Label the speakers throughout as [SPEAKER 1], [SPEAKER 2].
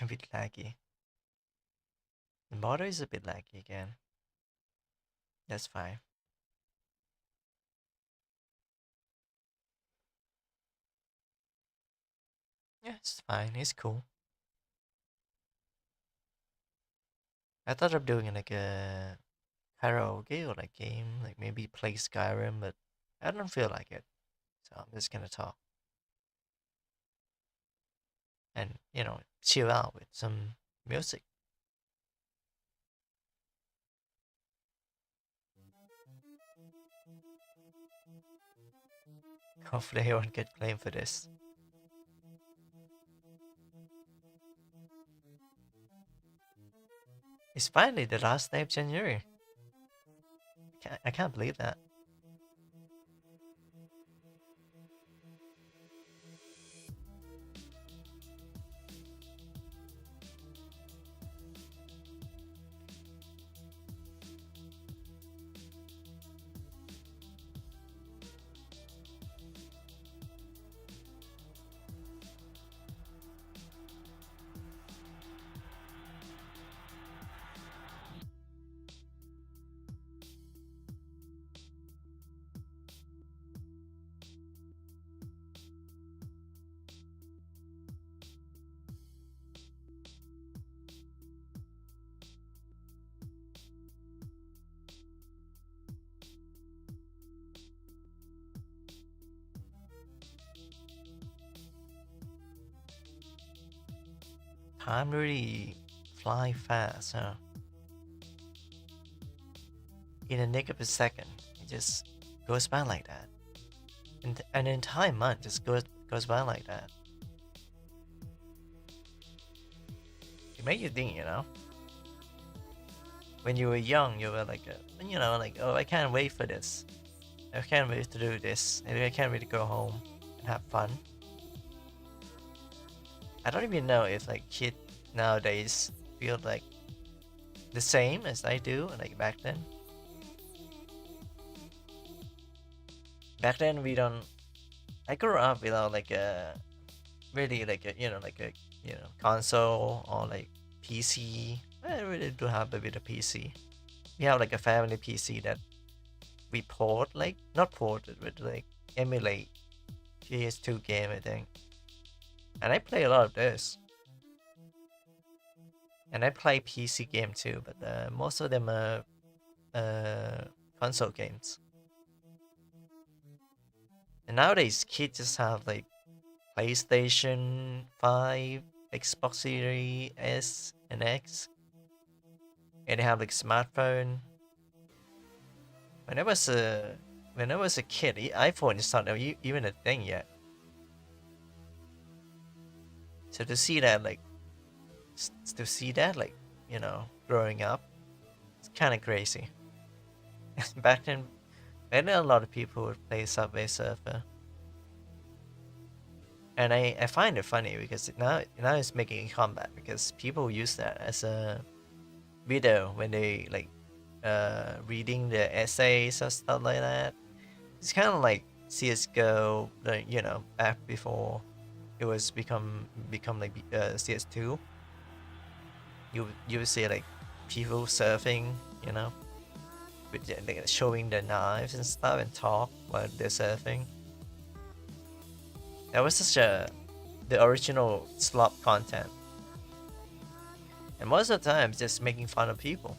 [SPEAKER 1] A bit laggy. The border is a bit laggy again. That's fine. Yeah, it's fine. It's cool. I thought of doing like a karaoke or like game, like maybe play Skyrim, but I don't feel like it. So I'm just gonna talk and, chill out with some music. Hopefully I won't get claimed for this. It's finally the last day of January. I can't believe that. Time really fly fast, huh? In a nick of a second, it just goes by like that. And an entire month just goes by like that. It makes you think, when you were young, you were like, oh, I can't wait for this. I can't wait to do this. Maybe I can't wait to go home and have fun. I don't even know if like kids nowadays feel like the same as I do like back then. Back then we don't. I grew up without like a really like a console or like PC. I really do have a bit of PC. We have like a family PC that we port, like not ported but like emulate PS2 game, I think. And I play a lot of this. And I play PC game too, but most of them are uh, console games. And nowadays kids just have like PlayStation 5, Xbox Series S and X, and they have like smartphone. When I was a when I was a kid, iPhone is not even a thing yet. So to see that growing up, it's kind of crazy. back then, a lot of people would play Subway Surfer, and I find it funny because now it's making a comeback because people use that as a video when they like reading the essays or stuff like that. It's kind of like CS:GO, back before it was become like CS2. You see like people surfing, with like showing their knives and stuff and talk while they're surfing. That was such the original slop content, and most of the time it's just making fun of people,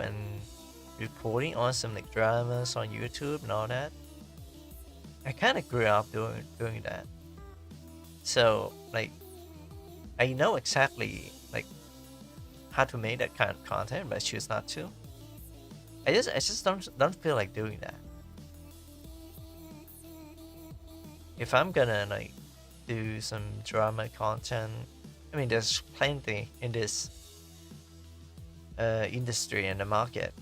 [SPEAKER 1] and reporting on some like dramas on YouTube and all that. I kind of grew up doing that, so like I know exactly like how to make that kind of content, but I choose not to. I just don't feel like doing that. If I'm gonna like do some drama content, I mean, there's plenty in this industry and the market.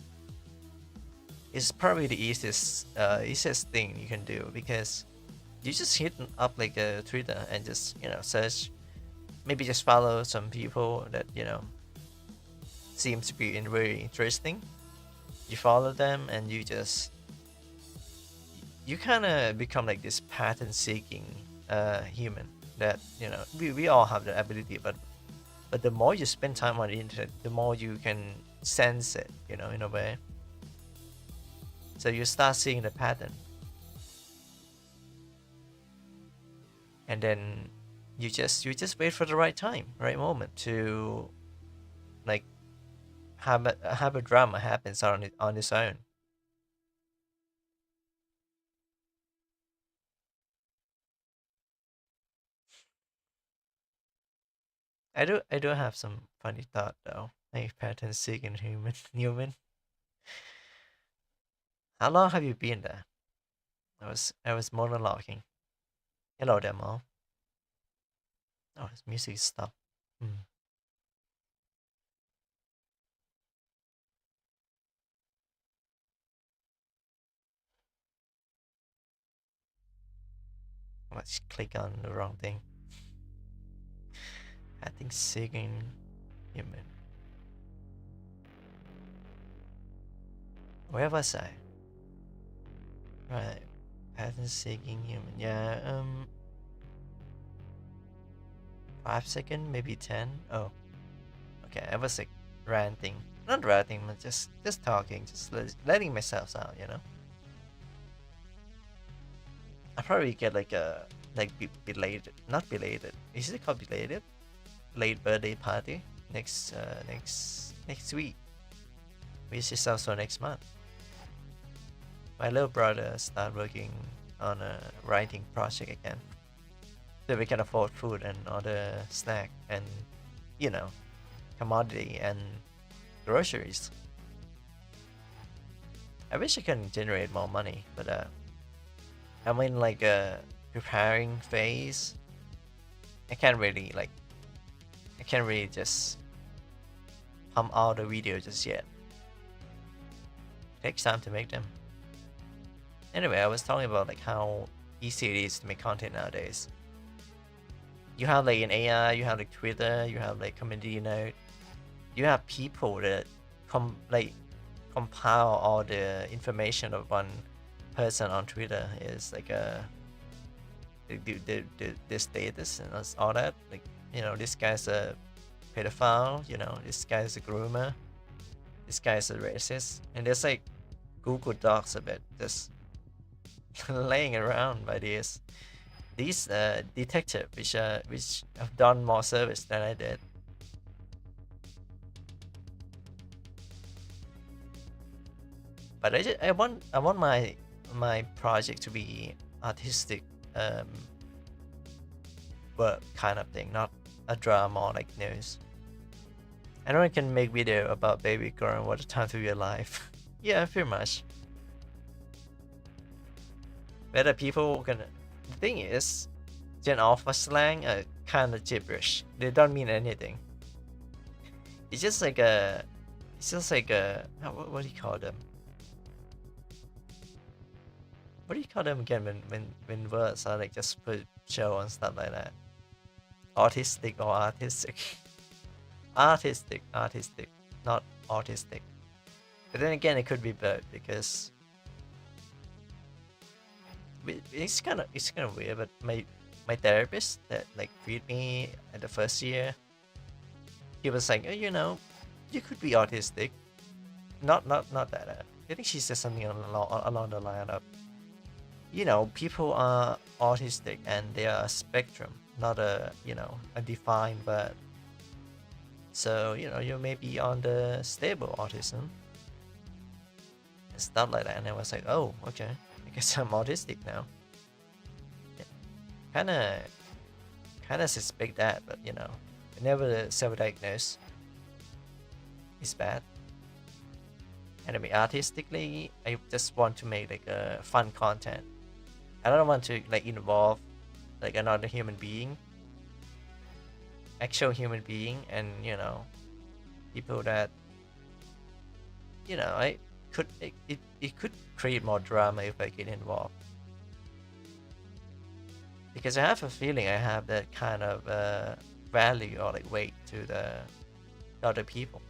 [SPEAKER 1] It's probably the easiest thing you can do because you just hit up like a Twitter and just search, maybe just follow some people that seems to be very interesting. You follow them and you just you kind of become like this pattern seeking human that, we all have the ability, but the more you spend time on the internet, the more you can sense it, in a way. So you start seeing the pattern, and then you just wait for the right time, right moment to like have a drama happens on its own. I do have some funny thought though. Like pattern seeking human human. How long have you been there? I was monologuing. Hello there, mom. Oh, his music stopped. Hmm. Let's click on the wrong thing. I think seeking human. Where was I? Right. Pattern seeking human. Yeah. 5 seconds, maybe 10. Oh, okay. I was like ranting, not ranting, but just talking, just letting myself out. I probably get like a belated, not belated. Is it called belated? Late birthday party next week, which is also next month. My little brother start working on a writing project again, so we can afford food and other snack and you know commodity and groceries. I wish I can generate more money, but I'm in like a preparing phase. I can't really like I can't really just pump out a video just yet. It takes time to make them. Anyway, I was talking about like how easy it is to make content nowadays. You have like an AI, you have like Twitter, you have like community note, you have people that compile all the information of one person on Twitter is like the status and all that. Like, this guy's a pedophile, this guy's a groomer, this guy's a racist, and there's like Google Docs of it just laying around by these detective which have done more service than I did. But I want my project to be artistic um work kind of thing, not a drama like news. I know I can make video about baby girl and what a time to be alive. Yeah, pretty much. Whether people gonna the thing is, Gen Alpha slang are kind of gibberish. They don't mean anything. It's just like a what do you call them? What do you call them again when words are like just put show and stuff like that? Autistic or artistic? Artistic, not autistic. But then again, it could be both because it's kind of weird. But my therapist that like treated me at the first year, he was like, oh, you could be autistic. Not that. I think she said something along the line of, people are autistic and they are a spectrum, not a defined but. So, you may be on the stable autism and stuff like that. And I was like, oh, okay. I guess I'm autistic now. Kinda kinda suspect that, but I never self-diagnose. It's bad. Anyway, artistically, I just want to make like a fun content. I don't want to like involve like another human being, actual human being, and people that I could it could create more drama if I get involved, because I have a feeling I have that kind of value or like weight to the other people.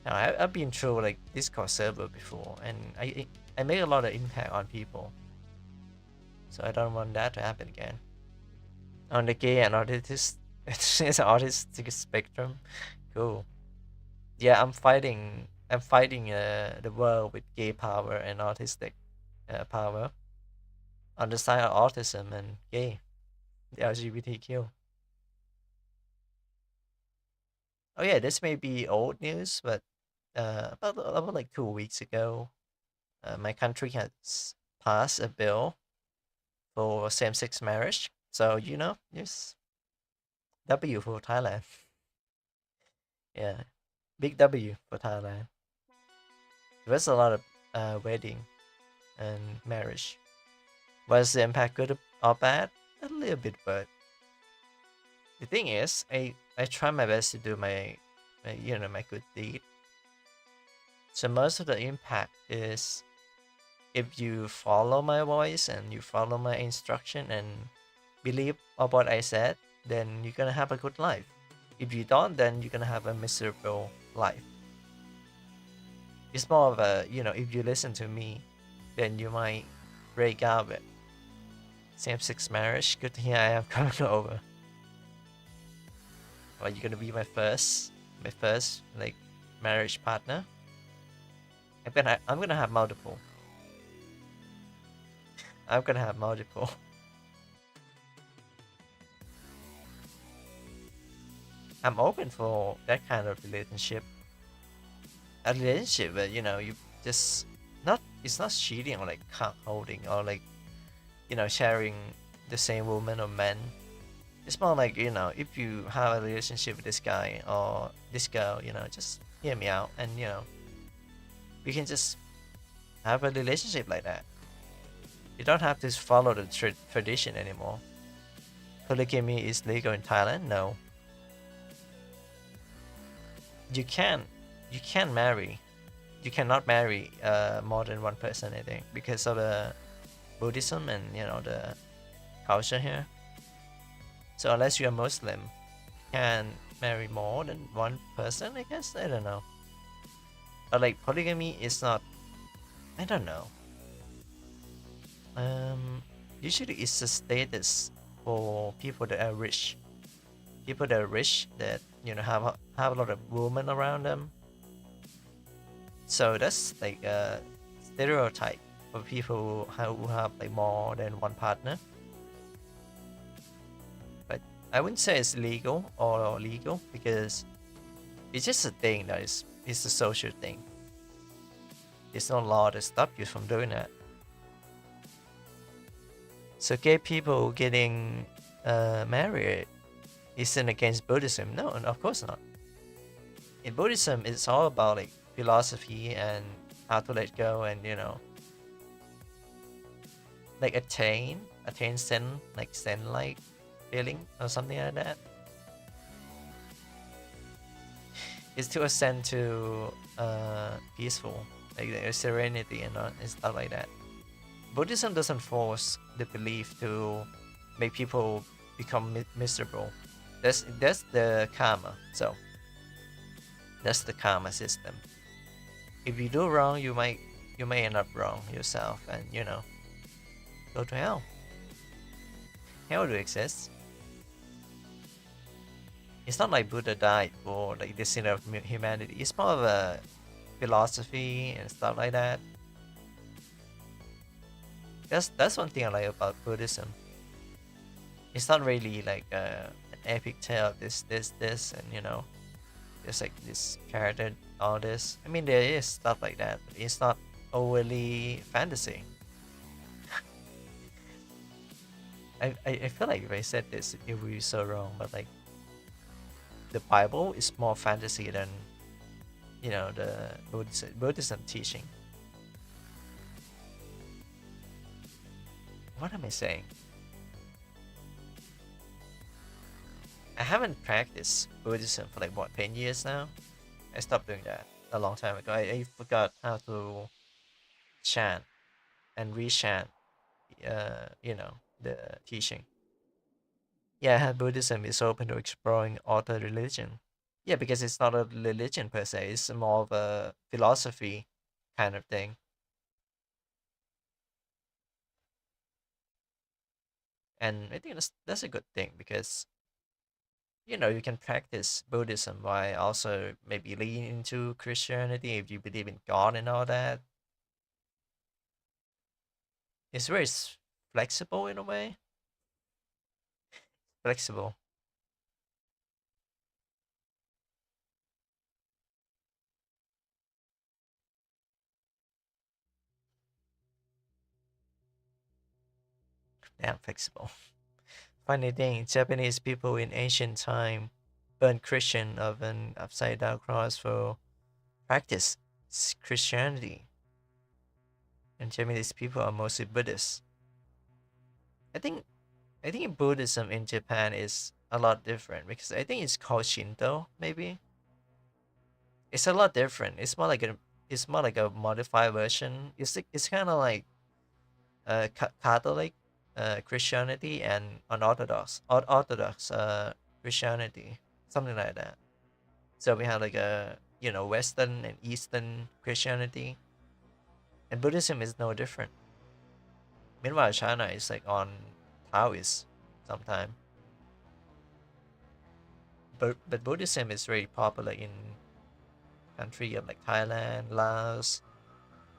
[SPEAKER 1] Now, I've been through like Discord server before, and I make a lot of impact on people, so I don't want that to happen again. On the gay and autistic, it's autistic spectrum, cool. Yeah, I'm fighting the world with gay power and autistic power on the side of autism and gay, the LGBTQ. Oh yeah, this may be old news, but about like 2 weeks ago, my country has passed a bill for same-sex marriage. So yes, W for Thailand. Yeah, big W for Thailand. There's a lot of wedding and marriage. Was the impact good or bad? A little bit, but the thing is, I try my best to do my good deed. So most of the impact is if you follow my voice and you follow my instruction and believe of what I said, then you're gonna have a good life. If you don't, then you're gonna have a miserable life. It's more of a, if you listen to me, then you might break out with same-sex marriage. Good thing I am coming over. Or you're gonna be my first like marriage partner. I'm gonna have multiple. I'm gonna have multiple. I'm open for that kind of relationship. A relationship where you just not it's not cheating or like holding or like sharing the same woman or man. It's more like if you have a relationship with this guy or this girl, just hear me out and we can just have a relationship like that. You don't have to follow the tradition anymore. Polygamy is legal in Thailand. No, you can you can marry. You cannot marry more than one person, I think, because of the Buddhism and the culture here. So unless you're Muslim, you can marry more than one person, I guess. I don't know. But like polygamy is not. I don't know. Um, Usually it's a status for people that are rich. People that are rich that have a lot of women around them. So that's like a stereotype for people who have like more than one partner. But I wouldn't say it's legal or legal because it's just a thing that it's a social thing. There's no law to stop you from doing that. So gay people getting married isn't against Buddhism. No, of course not. In Buddhism, it's all about like philosophy and how to let go and like attain zen, like zen-like feeling or something like that. It's to ascend to peaceful, like serenity and stuff like that. Buddhism doesn't force the belief to make people become miserable. That's the karma. So that's the karma system. If you do wrong, you may end up wrong yourself, and go to hell. Hell do exist. It's not like Buddha died for like the sin of humanity. It's more of a philosophy and stuff like that. That's one thing I like about Buddhism. It's not really like an epic tale of this, and there's like this character, all this. I mean, there is stuff like that, but it's not overly fantasy. I feel like if I said this, it would be so wrong, but like the Bible is more fantasy than the Buddhism teaching. What am I saying? I haven't practiced Buddhism for like what 10 years now. I stopped doing that a long time ago. I forgot how to chant and re-chant, the teaching. Yeah, Buddhism is open to exploring other religion. Yeah, because it's not a religion per se. It's more of a philosophy kind of thing. And I think that's a good thing because you can practice Buddhism while also maybe lean into Christianity if you believe in God and all that. It's very flexible in a way. Flexible. Damn flexible. Funny thing, Japanese people in ancient time burned Christian of an upside down cross for practice Christianity, and Japanese people are mostly Buddhists. I think I think Buddhism in Japan is a lot different because I think it's called Shinto. Maybe it's a lot different. It's more like a modified version. It's kind of like Catholic Christianity and Orthodox Christianity, something like that. So we have like a Western and Eastern Christianity, and Buddhism is no different. Meanwhile, China is like on Taoist sometime, but Buddhism is very popular in country of like Thailand, Laos,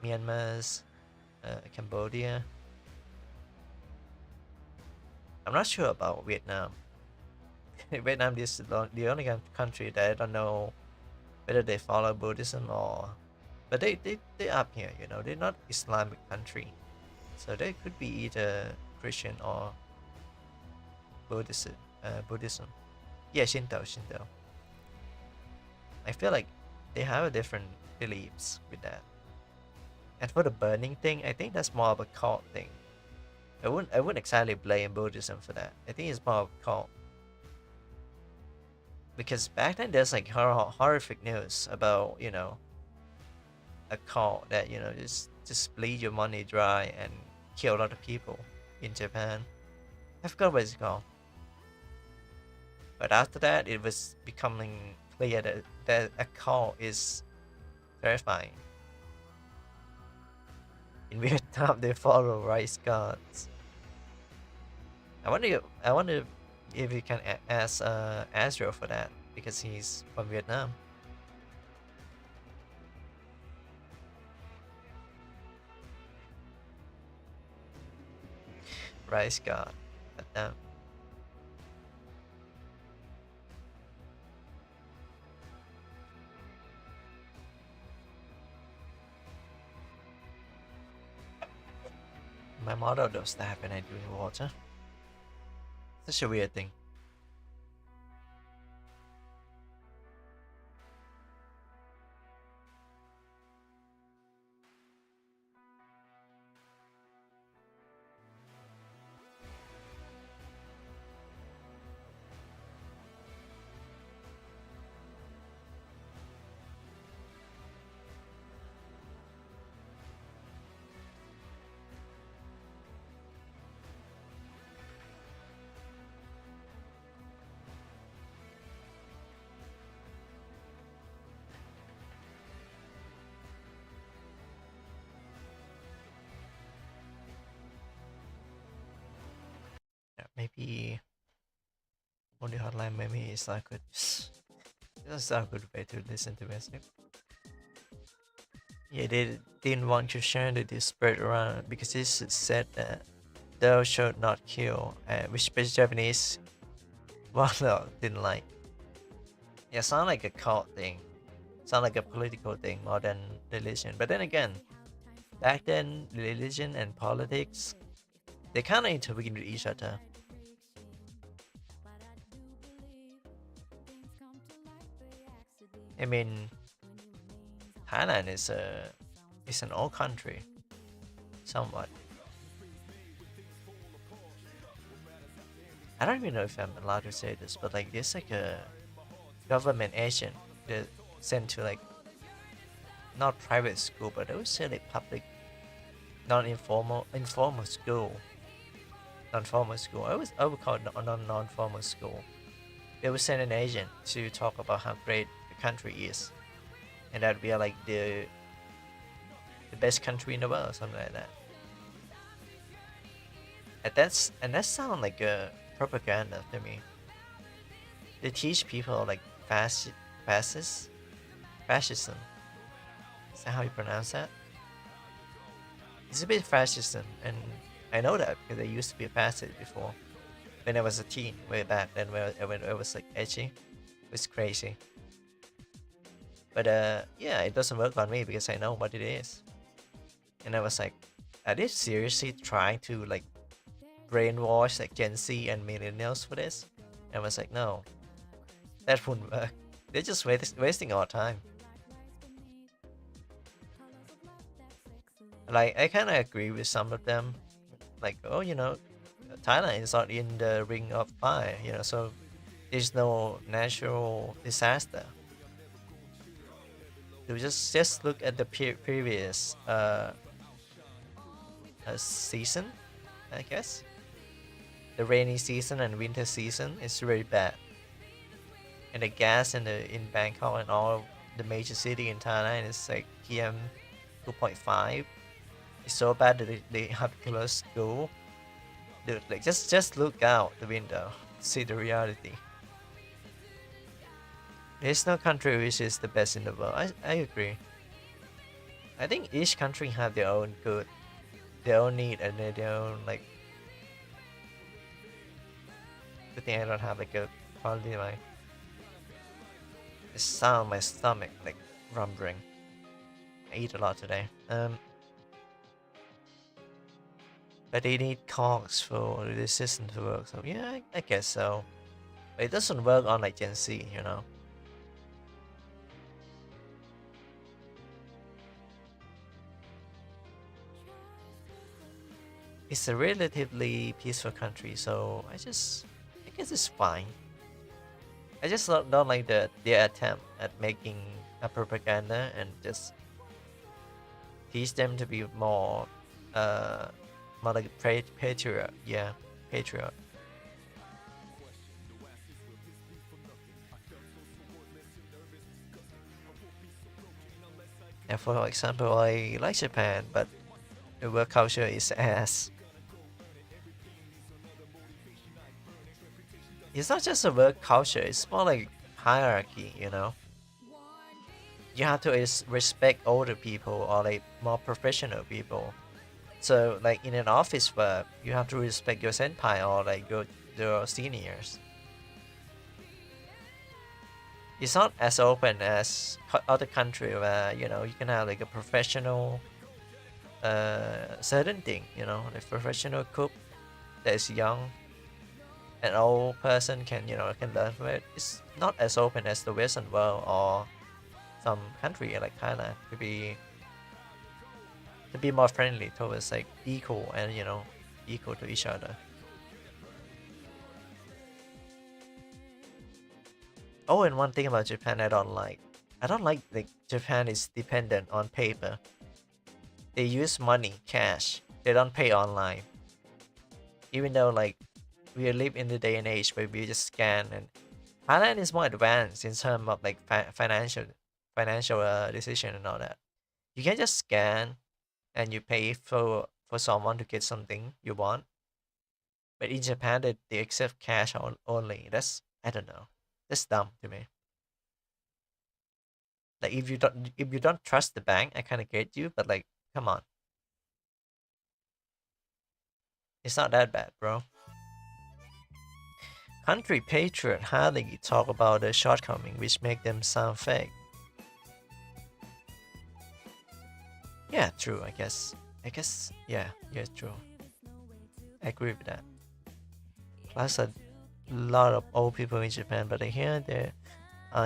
[SPEAKER 1] Myanmar, Cambodia. I'm not sure about Vietnam. Vietnam is the only country that I don't know whether they follow Buddhism or, but they up here. They're not Islamic country, so they could be either Christian or Buddhism. Buddhism. Yeah, Shinto. I feel like they have a different beliefs with that. And for the burning thing, I think that's more of a cult thing. I wouldn't exactly blame Buddhism for that. I think it's more of a cult. Because back then there's like horrific news about, a cult that, just bleed your money dry and kill a lot of people in Japan. I forgot what it's called. But after that it was becoming clear that a cult is terrifying. In Vietnam they follow rice gods. I wonder if you can ask Azrael for that because he's from Vietnam. Rice God. But my mother does that when I drink water. Such a weird thing. Yeah, maybe on the hotline, maybe it's not good. That's not a good way to listen to music. Yeah, they didn't want Christianity to spread around because this said that thou shalt not kill, which the Japanese, well, no, didn't like. Yeah, sound like a cult thing. Sound like a political thing more than religion. But then again, back then, religion and politics, they kind of intervene with each other. I mean, Thailand is an old country, somewhat. I don't even know if I'm allowed to say this, but like there's like a government agent that sent to like not private school, but I would say like public, non-informal, informal school, non-formal school. I would call it non-formal school. they will send an agent to talk about how great the country is, and that we are like the best country in the world, something like that. And that sounds like a propaganda to me. They teach people like fascist, fascism. Is that how you pronounce that? It's a bit fascism, and I know that because I used to be a fascist before when I was a teen, way back then when I was like edgy. It was crazy. But yeah, it doesn't work on me because I know what it is. And I was like, are they seriously trying to like brainwash like Gen Z and millennials for this? And I was like, no, that wouldn't work. They're just wasting our time. Like I kind of agree with some of them. Like, oh, Thailand is not in the ring of fire, so there's no natural disaster. You just look at the previous season, I guess. The rainy season and winter season is very bad, and the gas in Bangkok and all the major city in Thailand is like PM 2.5. It's so bad that they have to close school. Dude, like just look out the window, see the reality. There's no country which is the best in the world. I agree. I think each country have their own good, their own need, and their own like. Good thing I don't have like a quality of my. It sound my stomach like rumbling. I eat a lot today. But they need cogs for the system to work. So yeah, I guess so. But it doesn't work on like Gen Z, It's a relatively peaceful country, so I guess it's fine. I just don't like their attempt at making a propaganda and just teach them to be more like patriot. Yeah, patriot. And for example, I like Japan, but the work culture is ass. It's not just a work culture, it's more like hierarchy. You have to respect older people or like more professional people. So like in an office work, you have to respect your senpai or like your seniors. It's not as open as other country where you can have like a professional certain thing, like professional cook that is young. An old person can learn from it. It's not as open as the Western world or some country like Thailand to be more friendly towards like equal and equal to each other. Oh, and one thing about Japan I don't like Japan is dependent on paper. They use money, cash. They don't pay online. Even though like we live in the day and age where we just scan, and Thailand is more advanced in terms of like financial decision and all that. You can just scan and you pay for someone to get something you want. But in Japan, they accept cash only. That's I don't know. That's dumb to me. Like if you don't trust the bank, I kind of get you, but like come on, it's not that bad, bro. Country patriot hardly talk about the shortcoming which make them sound fake. Yeah, true. I guess. Yeah, true. I agree with that. Plus, a lot of old people in Japan, but I hear they're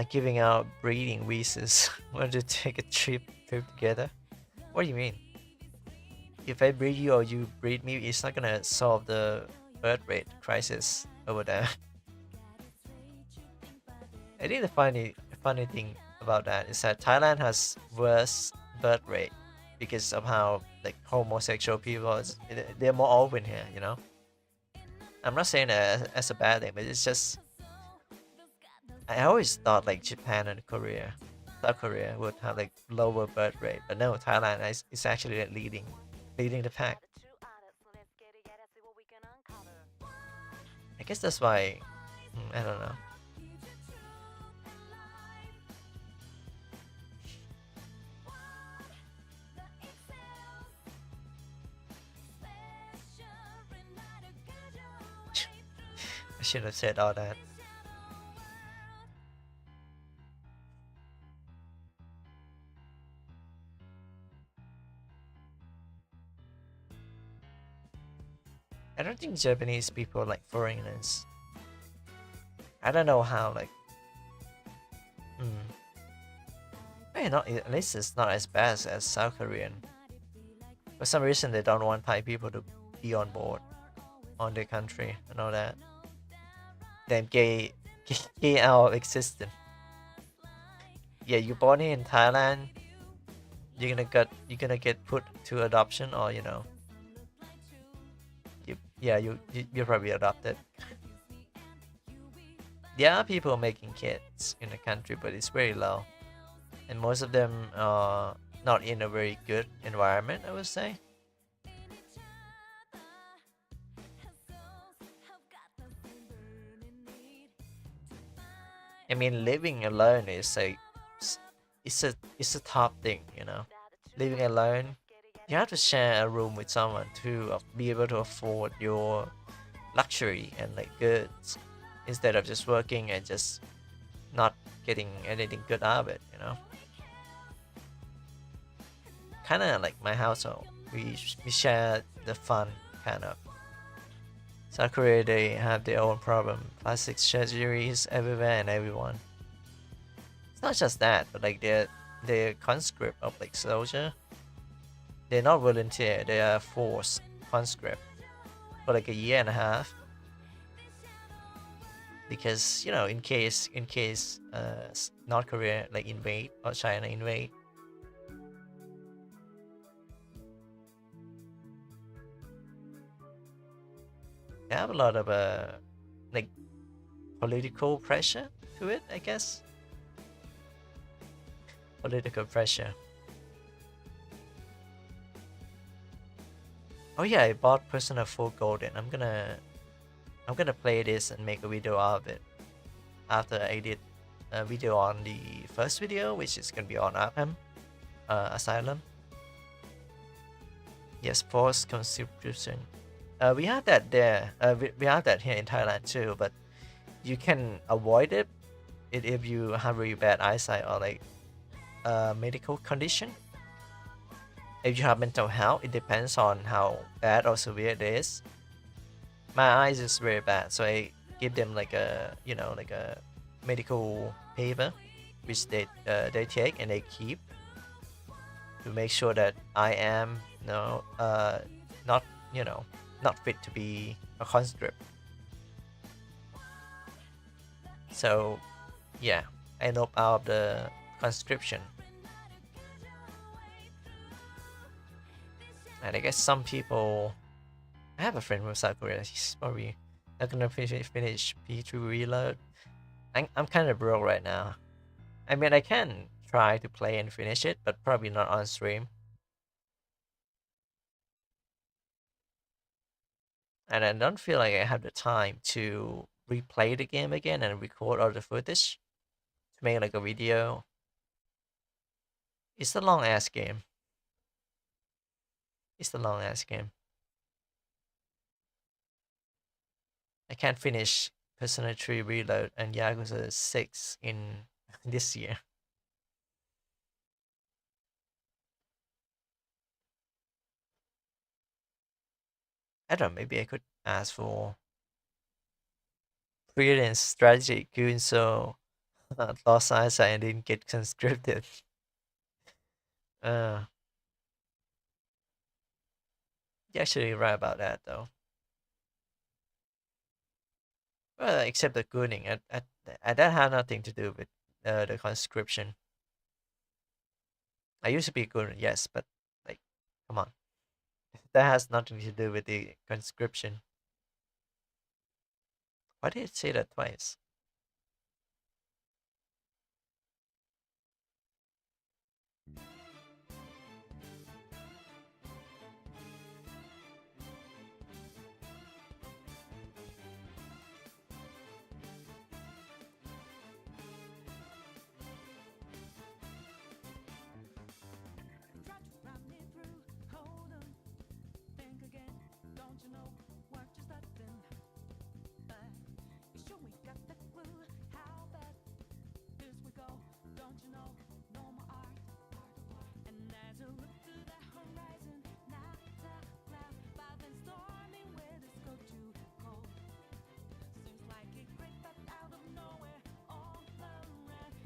[SPEAKER 1] giving out breeding visas. Want to take a trip together? What do you mean? If I breed you or you breed me, it's not gonna solve the birth rate crisis over there. I think the funny thing about that is that Thailand has worse birth rate because of how like homosexual people they're more open here. I'm not saying that as a bad thing, but it's just I always thought like Japan and Korea, South Korea would have like lower birth rate, but no, Thailand is actually like, leading the pack. I guess that's why. I don't know. I should have said all that. I don't think Japanese people like foreigners. I don't know how like. Mm, not at least it's not as bad as South Korean. For some reason, they don't want Thai people to be on board on their country and all that. Then gay out of existence. Yeah, you born here in Thailand, you're gonna get put to adoption, or you're probably adopted. There are people making kids in the country, but it's very low, and most of them are not in a very good environment, I would say. I mean, living alone is it's a top thing, Living alone, you have to share a room with someone to be able to afford your luxury and like goods, instead of just working and just not getting anything good out of it. Kind of like my household, we share the fun, kind of. South Korea, they have their own problem, plastic surgeries everywhere and everyone. It's not just that, but like they're conscript of like soldier. They're not volunteer, they are forced conscript for like a year and a half, because in case North Korea like invade or China invade. They have a lot of like political pressure to it, I guess. Political pressure. Oh yeah, I bought Persona 4 Golden. I'm gonna play this and make a video out of it after I did a video on the first video, which is gonna be on Arkham Asylum. Yes, forced conscription. We have that there. We have that here in Thailand too, but you can avoid it if you have really bad eyesight or like medical condition. If you have mental health, it depends on how bad or severe it is. My eyes is very bad, so I give them like a medical paper, which they take and they keep to make sure that I am not not fit to be a conscript. So yeah, I end up out of the conscription. And I guess some people. I have a friend from South Korea. He's probably not gonna finish P2 Reload. I'm kind of broke right now. I mean, I can try to play and finish it, but probably not on stream. And I don't feel like I have the time to replay the game again and record all the footage to make like a video. It's a long ass game. It's a long ass game. I can't finish Persona 3 Reload and Yakuza 6 in this year. I don't know, maybe I could ask for freelance strategy goon, so lost eyesight and didn't get conscripted. Uh, you're actually right about that though. Well, except the gooning, that had nothing to do with the conscription. I used to be a goon, yes, but like, come on, that has nothing to do with the conscription. Why did it say that twice?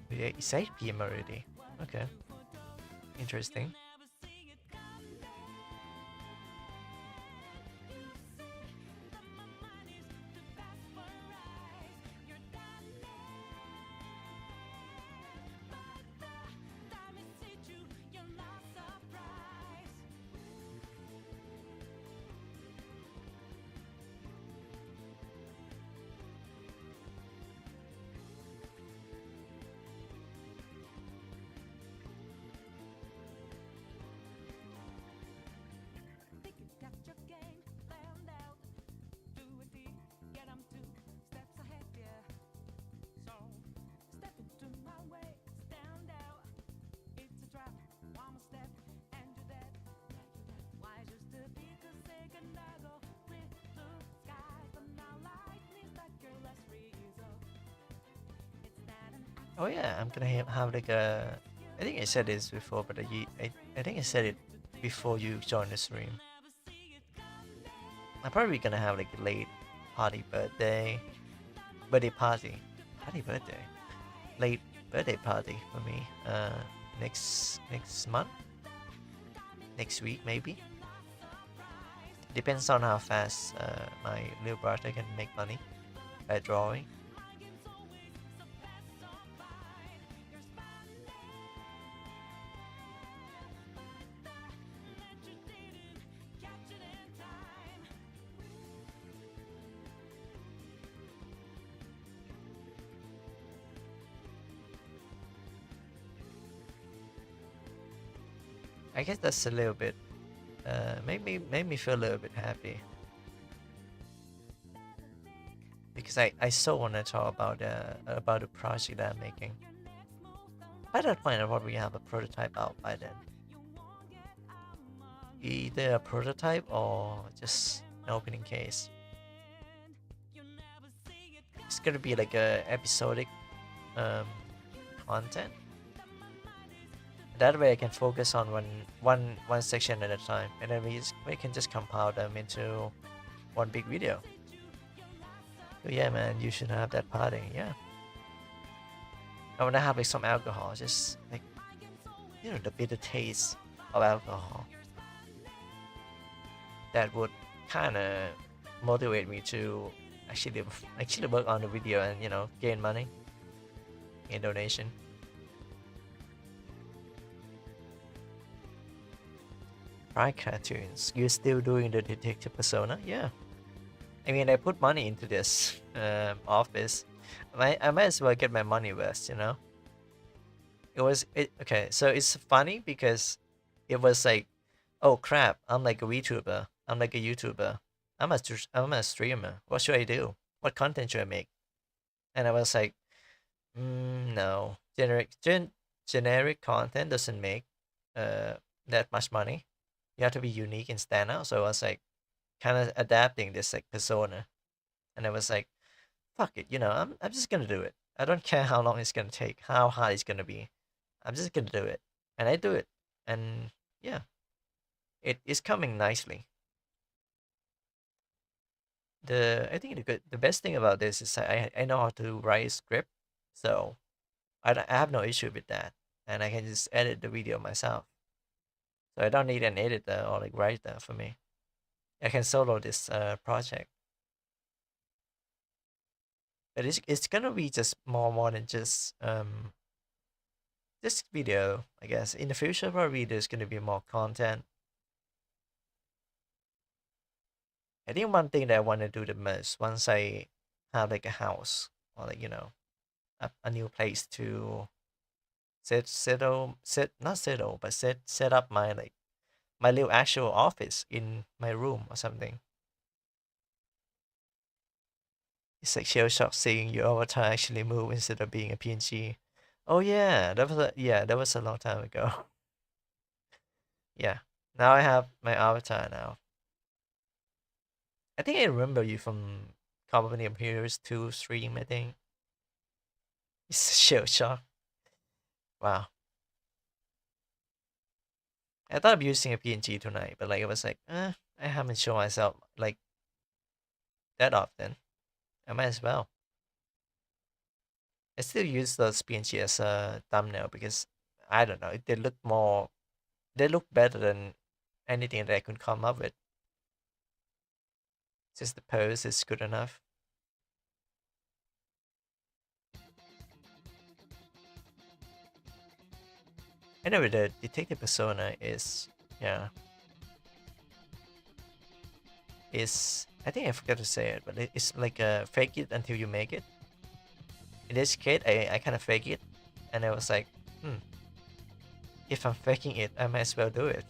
[SPEAKER 1] Yeah, it's 8 p.m. already. Okay, interesting. Oh yeah, I'm gonna have like a. I think I said this before, but I think I said it before you joined the stream. I'm probably gonna have like a late birthday party, late birthday party for me. Next month, next week maybe. Depends on how fast my little brother can make money by drawing. I guess that's a little bit made me feel a little bit happy because I so want to talk about the project that I'm making. By that point, I probably have a prototype out by then. Either a prototype or just an opening case. It's gonna be like a episodic um, content. That way I can focus on one section at a time, and then we can just compile them into one big video. So yeah, man, you should have that party. Yeah, I wanna have like some alcohol, just like the bitter taste of alcohol. That would kind of motivate me to actually work on the video and gain money, gain donation. Right, cartoons. You're still doing the detective persona? Yeah. I mean, I put money into this office. I might as well get my money worth, okay. So it's funny because it was like, oh crap, I'm like a VTuber. I'm like a YouTuber. I'm a streamer. What should I do? What content should I make? And I was like, no, generic content doesn't make uh that much money. You have to be unique and stand out. So I was like, kind of adapting this like persona, and I was like, fuck it, I'm just gonna do it. I don't care how long it's gonna take, how hard it's gonna be. I'm just gonna do it, and I do it, and yeah, it is coming nicely. I think the best thing about this is I know how to write a script, so I have no issue with that, and I can just edit the video myself. So I don't need an editor or like writer for me. I can solo this project, but it's gonna be just more than just this video. I guess in the future probably there's gonna be more content. I think one thing that I want to do the most once I have like a house or like a new place to not settle but set up my like my little actual office in my room or something. It's like shell shock seeing your avatar actually move instead of being a PNG. Oh yeah, that was a long time ago. Yeah, now I have my avatar now. I think I remember you from Company of Heroes 2 stream. I think it's shell shock. Wow. I thought of using a PNG tonight, but like I was like, I haven't shown myself like that often. I might as well. I still use those PNG as a thumbnail because I don't know, they look better than anything that I could come up with. Just the pose is good enough. Anyway, the detective persona is, yeah, is, I think I forgot to say it, but it's like fake it until you make it. In this case, I kind of fake it, and I was like, if I'm faking it, I might as well do it.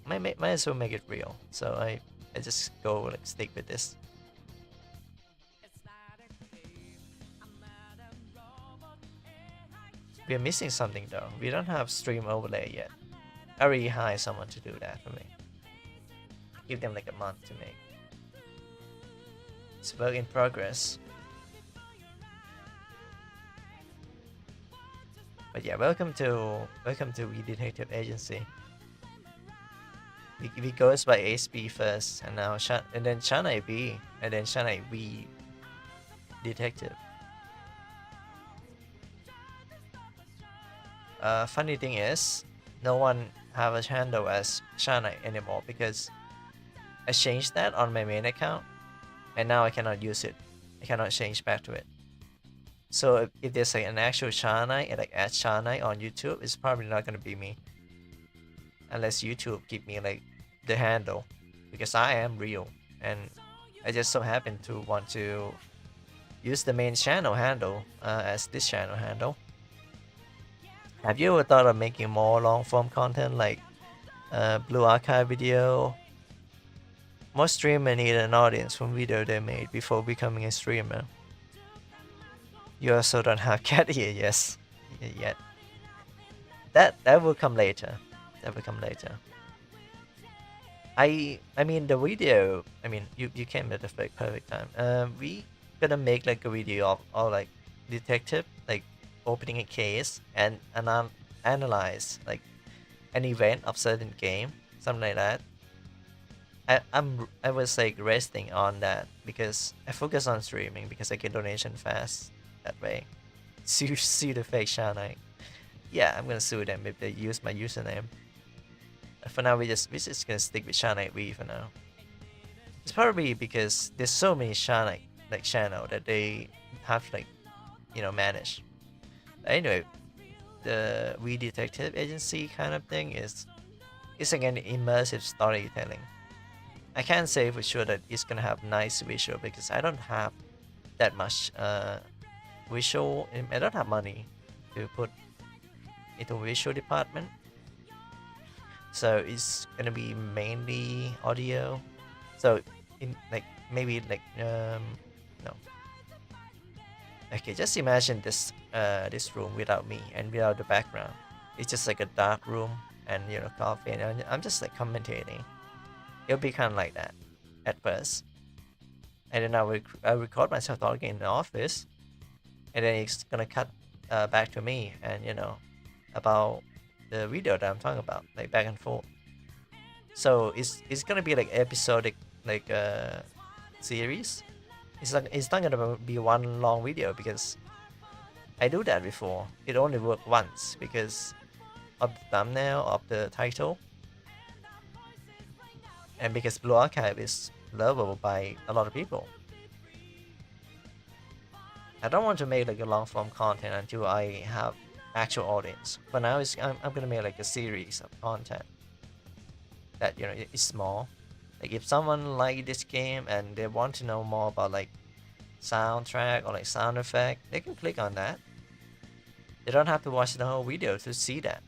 [SPEAKER 1] Might as well make it real. So I just go like stick with this. We are missing something though. We don't have stream overlay yet. I already hired someone to do that for me. Give them like a month to make. It's work in progress. But yeah, welcome to We Detective Agency. We goes by ASB first, and now and then Shana B, and then Shana We Detective. Funny thing is, no one have a handle as Shana anymore because I changed that on my main account, and now I cannot use it. I cannot change back to it. So if there's like an actual Shana and like at Shana on YouTube, it's probably not gonna be me, unless YouTube give me like the handle, because I am real, and I just so happen to want to use the main channel handle as this channel handle. Have you ever thought of making more long form content like Blue Archive video? Most streamers need an audience from video they made before becoming a streamer. You also don't have cat ear, yes, yet. That will come later. That will come later. I mean the video. I mean you came at the perfect time. We gonna make like a video of all like detective like opening a case and analyze like an event of certain game, something like that. I was like resting on that because I focus on streaming because I get donation fast that way. Sue the fake Shana. Yeah, I'm gonna sue them if they use my username. For now, we just gonna stick with Shana V for now. It's probably because there's so many Shana like channel that they have to like manage. But anyway, the We Detective Agency kind of thing is it's like an immersive storytelling. I can't say for sure that it's gonna have nice visual because I don't have that much visual. I don't have money to put into visual department, so it's gonna be mainly audio. So in like maybe like no. Okay, just imagine this room without me and without the background. It's just like a dark room and coffee, and I'm just like commentating. It'll be kind of like that at first, and then I record myself talking in the office, and then it's gonna cut back to me and about the video that I'm talking about, like back and forth. So it's gonna be like episodic, like series. It's not gonna be one long video because I do that before. It only worked once because of the thumbnail of the title, and because Blue Archive is lovable by a lot of people. I don't want to make like a long form content until I have actual audience. For now, I'm gonna make like a series of content that is small. Like if someone like this game and they want to know more about like soundtrack or like sound effect, they can click on that. They don't have to watch the whole video to see that,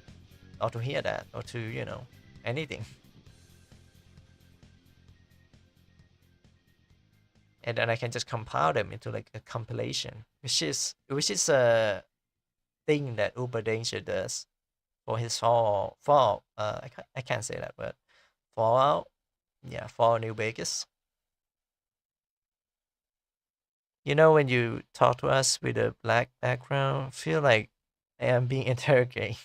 [SPEAKER 1] or to hear that, or to anything. And then I can just compile them into like a compilation, which is a thing that Uber Danger does for his fall. I can't say that word. Fallout. Yeah, Fallout New Vegas. When you talk to us with a black background, feel like I am being interrogated.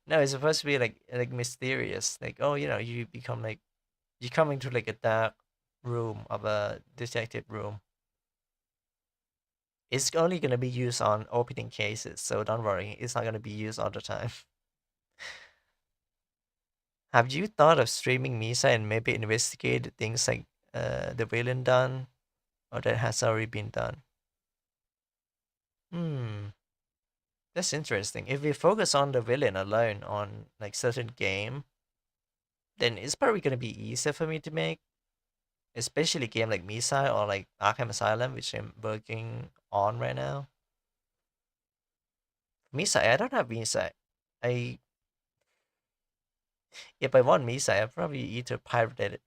[SPEAKER 1] No, it's supposed to be like mysterious. Like, oh, you become like you come into like a dark room of a detective room. It's only gonna be used on opening cases, so don't worry. It's not gonna be used all the time. Have you thought of streaming Misa and maybe investigate things like the villain done, or that has already been done? Hmm, that's interesting. If we focus on the villain alone on like certain game, then it's probably gonna be easier for me to make, especially game like Misa or like Arkham Asylum, which I'm working on right now. Misa, I don't have Misa. I If I want Misa, I probably either pirate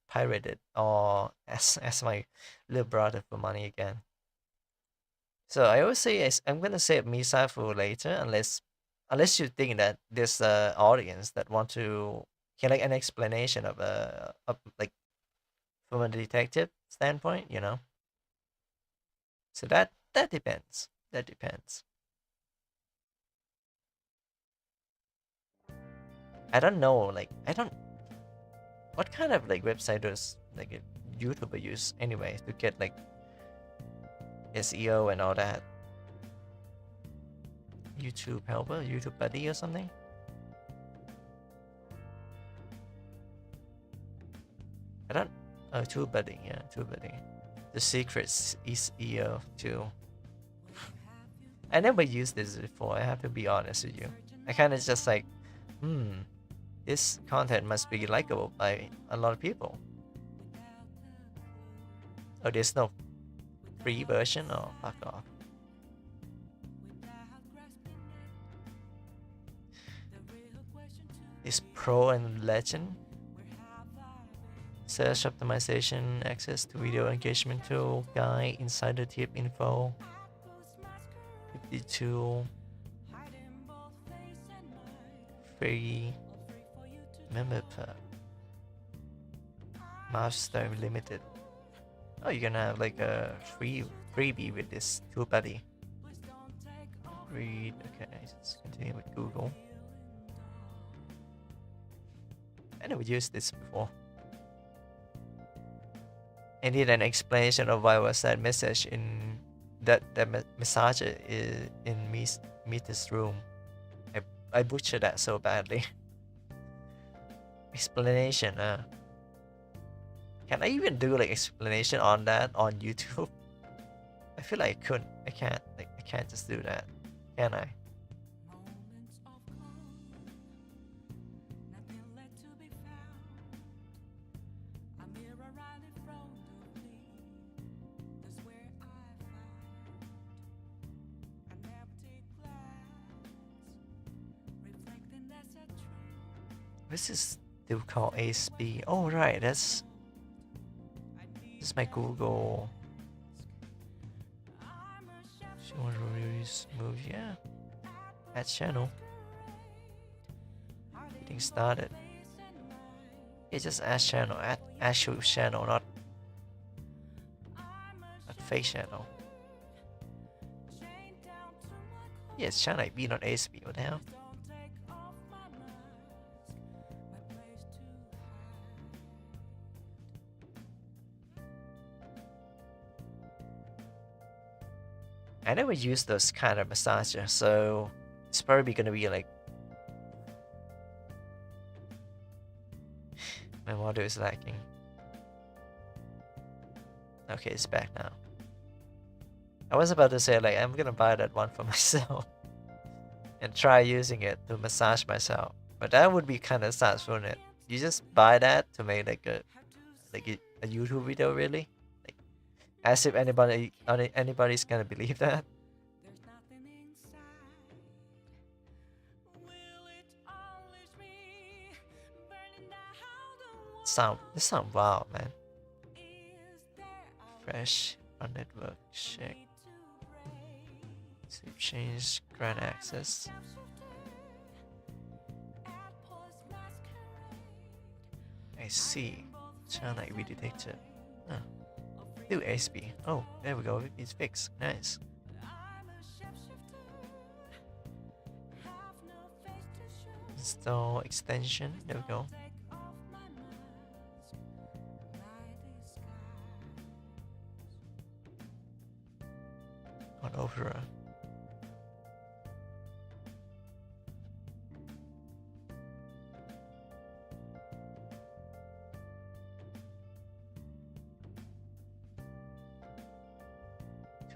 [SPEAKER 1] it, or as my little brother for money again. So I always say I'm gonna save Misa for later, unless you think that there's a audience that want to get like an explanation of like from a detective standpoint. So that depends. That depends. I don't know. Like I don't. What kind of like website does like a YouTuber use anyway to get like SEO and all that? YouTube helper, YouTube buddy or something? I don't. Oh, TubeBuddy, yeah, TubeBuddy. The secrets is EO too. I never used this before. I have to be honest with you. I kind of just like, hmm, this content must be likable by a lot of people. Oh, there's no free version? Oh, fuck off. Is Pro and Legend? Search optimization, access to video engagement tool, guide, insider tip info, 52, free, member perk, milestone limited. Oh, you're gonna have like a freebie with this TubeBuddy. Read. Okay, let's continue with Google. I never used this before. I need an explanation of why was that message in that message in Mita's room. I butchered that so badly. Explanation. Can I even do like explanation on that on YouTube? I feel like I couldn't. I can't. Like I can't just do that. Can I? This is still called ASB. Oh right, this is my Google. She want to release move, yeah. Add channel. Getting started. It's just add channel, add actual channel, not fake channel. Yeah, it's channel ID, not ASB. What the hell? I never use those kind of massager, so it's probably gonna be like my model is lacking. Okay, it's back now. I was about to say like I'm gonna buy that one for myself and try using it to massage myself, but that would be kind of sad, wouldn't it? You just buy that to make like a YouTube video, really? Like as if anybody's gonna believe that. This sound wow, man. Fresh on network check. Save change grant access. I see. Channel IV detector. Huh. New ASB. Oh, there we go. It's fixed. Nice. Install extension. There we go. On Opera.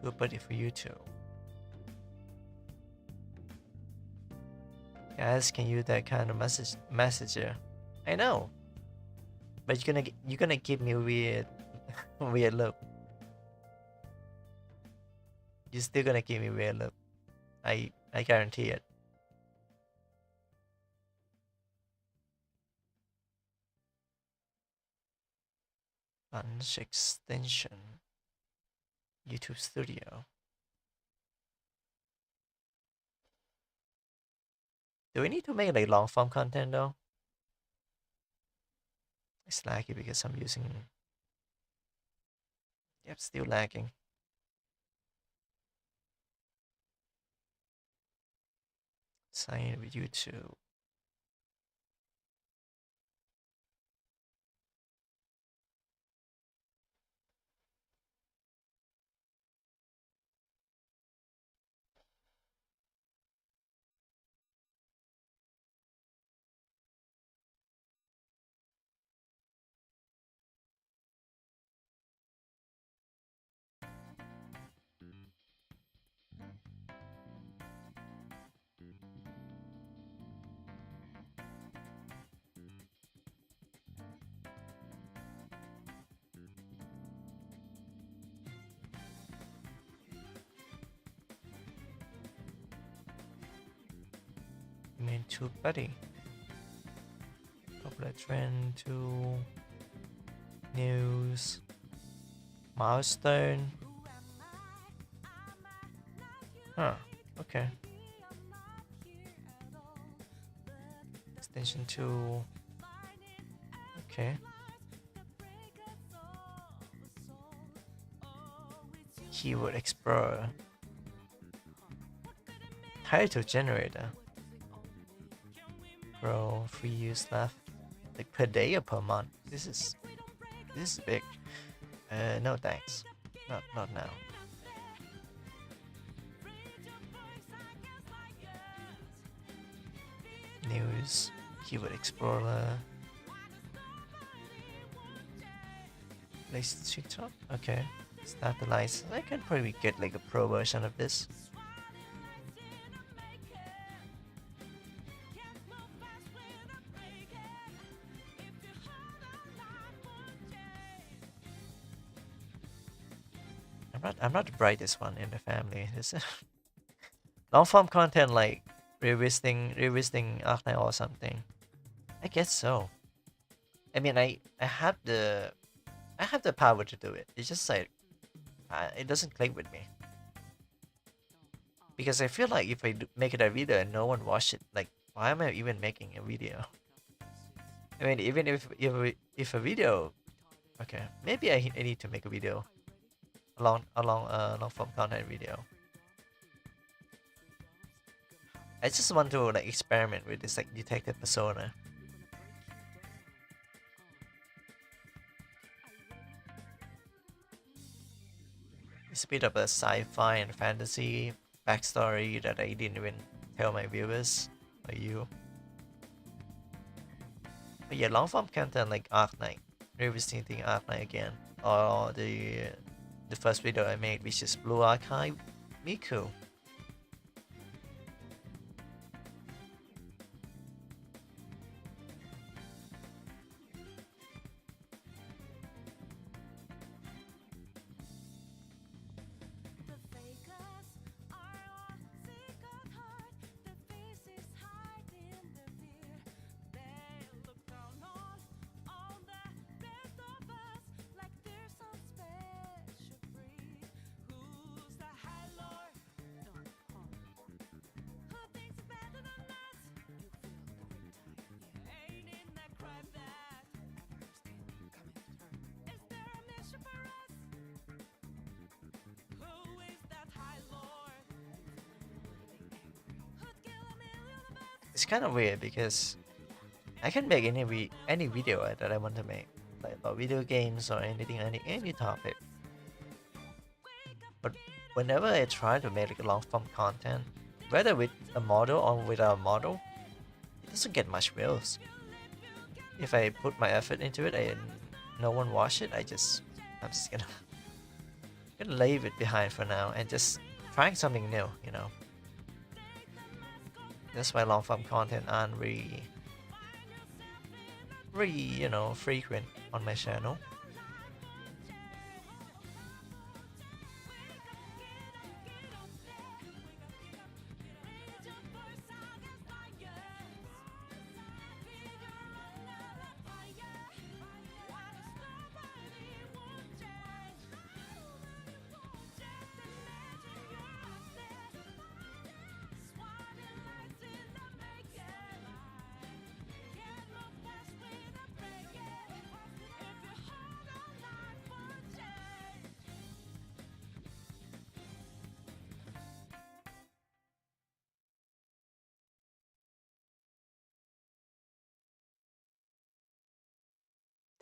[SPEAKER 1] TubeBuddy for YouTube. Guys can use that kind of messenger. I know, but you're gonna give me weird weird look. You're still gonna give me weird look. I guarantee it. Launch extension. YouTube Studio. Do we need to make like long form content though? It's laggy because I'm using. Yep, still lagging. Sign in with YouTube. TubeBuddy. Popular trend to news. Milestone. Huh, okay. Extension 2. Okay. Keyword Explorer. Title generator. Bro, 3 years left. Like per day or per month? This is big. No thanks. Not now. News, Keyword Explorer. Place TikTok? Okay. Start the license. I can probably get like a pro version of this. I'm not the brightest one in the family. This long form content like revisiting Arknight or something. I guess so. I mean, I have the power to do it. It's just like it doesn't click with me because I feel like if I make it a video and no one watch it, like why am I even making a video? I mean, even if a video, okay, maybe I need to make a video. Long form content video. I just want to like experiment with this like detective persona. It's a bit of a sci-fi and fantasy backstory that I didn't even tell my viewers or you. But yeah, long form content like Arknight, revisiting Arknight again, or the first video I made, which is Blue Archive Miku. it's kind of weird because I can make any video that I want to make, like about video games or anything, any topic. But whenever I try to make like long form content, whether with a model or without a model, it doesn't get much views. If I put my effort into it and no one watch it, I'm just gonna leave it behind for now and just trying something new, you know. That's why long form content aren't really, you know, frequent on my channel.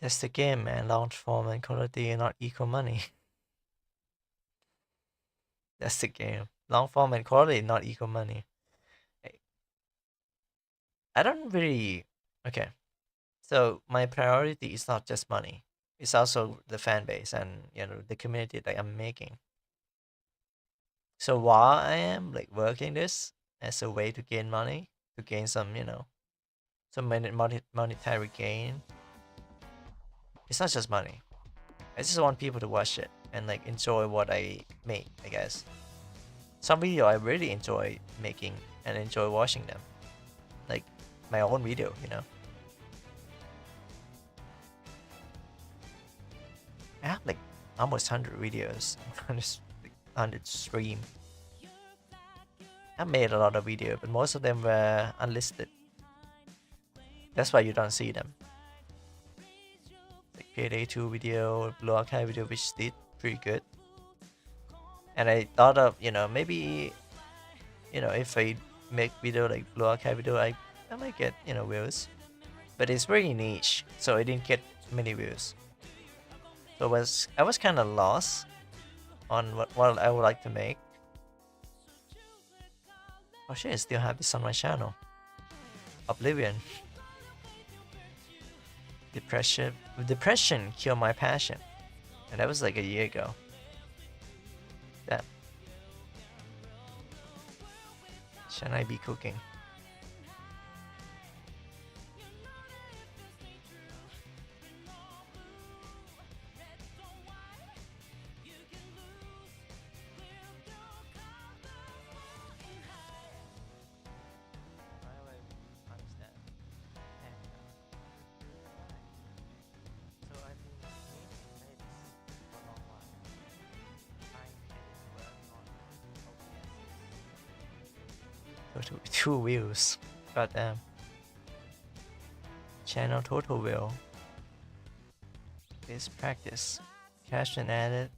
[SPEAKER 1] That's the game, man. Long form and quality are not equal money. That's the game. Long form and quality not equal money. I don't really. Okay. So my priority is not just money. It's also the fan base and the community that I'm making. So while I am like working this as a way to gain money, to gain some some monetary gain, it's not just money. I just want people to watch it and like enjoy what I make, I guess. Some video I really enjoy making and enjoy watching them. Like my own video. I have like almost 100 videos on this 100 stream. I made a lot of videos, but most of them were unlisted. That's why you don't see them. Like Payday 2 video, Blue Archive video, which did pretty good. And I thought of, maybe, if I make video like Blue Archive video, I might get, views. But it's very niche, so I didn't get many views. So I was kind of lost on what I would like to make. Oh shit, I still have this on my channel. Oblivion. Depression killed my passion. And that was like a year ago. Damn. Should I be cooking? Two views. Goddamn. Channel total view. This practice. Caption added.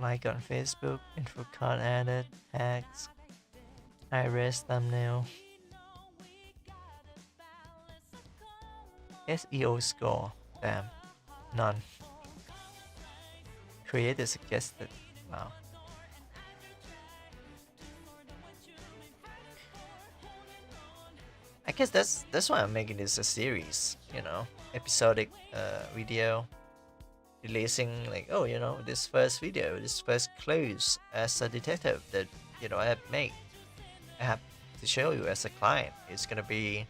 [SPEAKER 1] Like on Facebook. Info card added. Tags. High-res thumbnail. SEO score. Damn. None. Creator suggested. Wow. I guess that's why I'm making this a series, episodic video, releasing like, oh, this first video, this first clues as a detective that I have made. I have to show you as a client. It's gonna be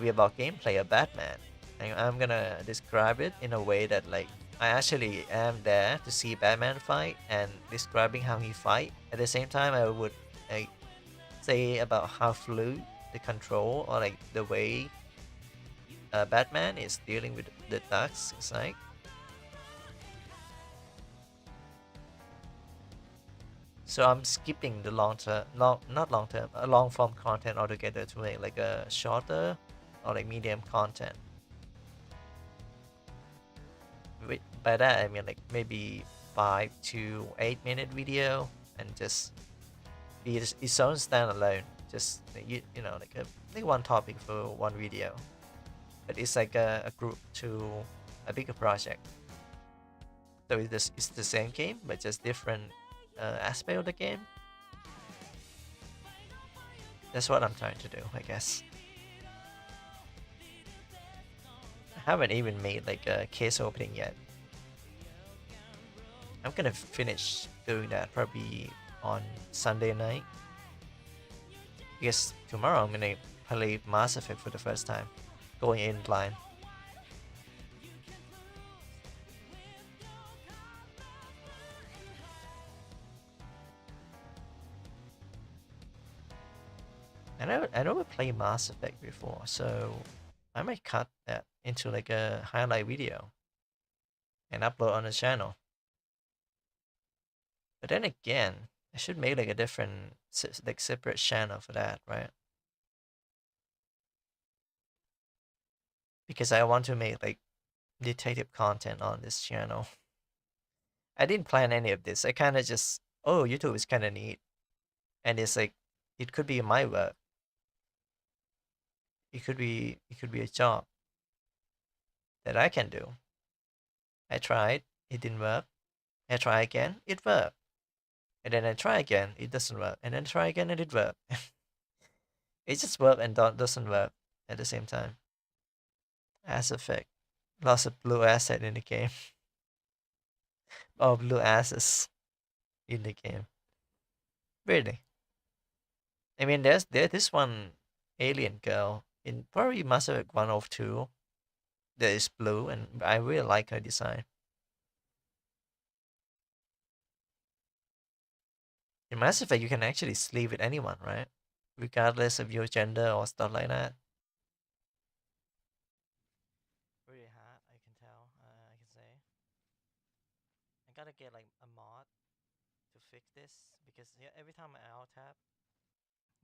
[SPEAKER 1] about gameplay of Batman, and I'm gonna describe it in a way that like I actually am there to see Batman fight and describing how he fight. At the same time, I would like say about how fluid the control or like the way Batman is dealing with the tasks. It's like so I'm skipping the long form content altogether to make like a shorter or like medium content. By that I mean like maybe 5 to 8 minute video and just be its own standalone. just you know like one topic for one video, but it's like a group to a bigger project. So it's the same game but just different aspect of the game. That's what I'm trying to do, I guess. I haven't even made like a case opening yet. I'm gonna finish doing that probably on Sunday night, because tomorrow I'm gonna play Mass Effect for the first time, going in blind. I never played Mass Effect before, so I might cut that into like a highlight video and upload on the channel. But then again, I should make like a different like separate channel for that, right? Because I want to make like detective content on this channel. I didn't plan any of this. I kind of just, oh, YouTube is kind of neat, and it's like it could be my work. It could be a job that I can do. I tried, it didn't work. I try again, it worked. And then I try again, it doesn't work. And then try again and it worked. It just works and doesn't work at the same time. Ass Effect. Lots of blue asset in the game. Oh, blue asses in the game. Really? I mean, there's this one alien girl in probably Mass Effect 1 of 2 that is blue, and I really like her design. In Mass Effect, you can actually sleep with anyone, right? Regardless of your gender or stuff like that. Really hard, I can tell. I can say. I gotta get like a mod to fix this, because yeah, every time I alt tab,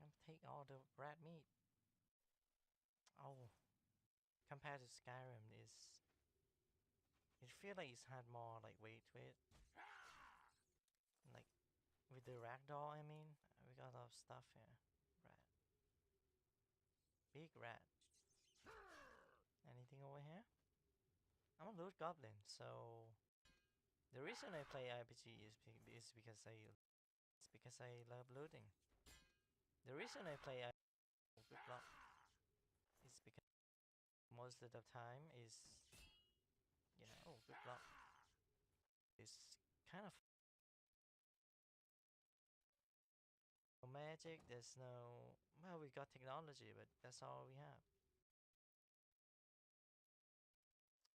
[SPEAKER 1] I take all the rat meat. Oh, compared to Skyrim, it feel like it's had more like weight to it. Like with the ragdoll, I mean, we got a lot of stuff here. Rat, big rat. Anything over here? I'm a loot goblin, so the reason I play RPG is because I love looting. The reason I play good luck is because most of the time is, you know, oh, good luck is kind of no magic. There's no, well, we got technology, but that's all we have.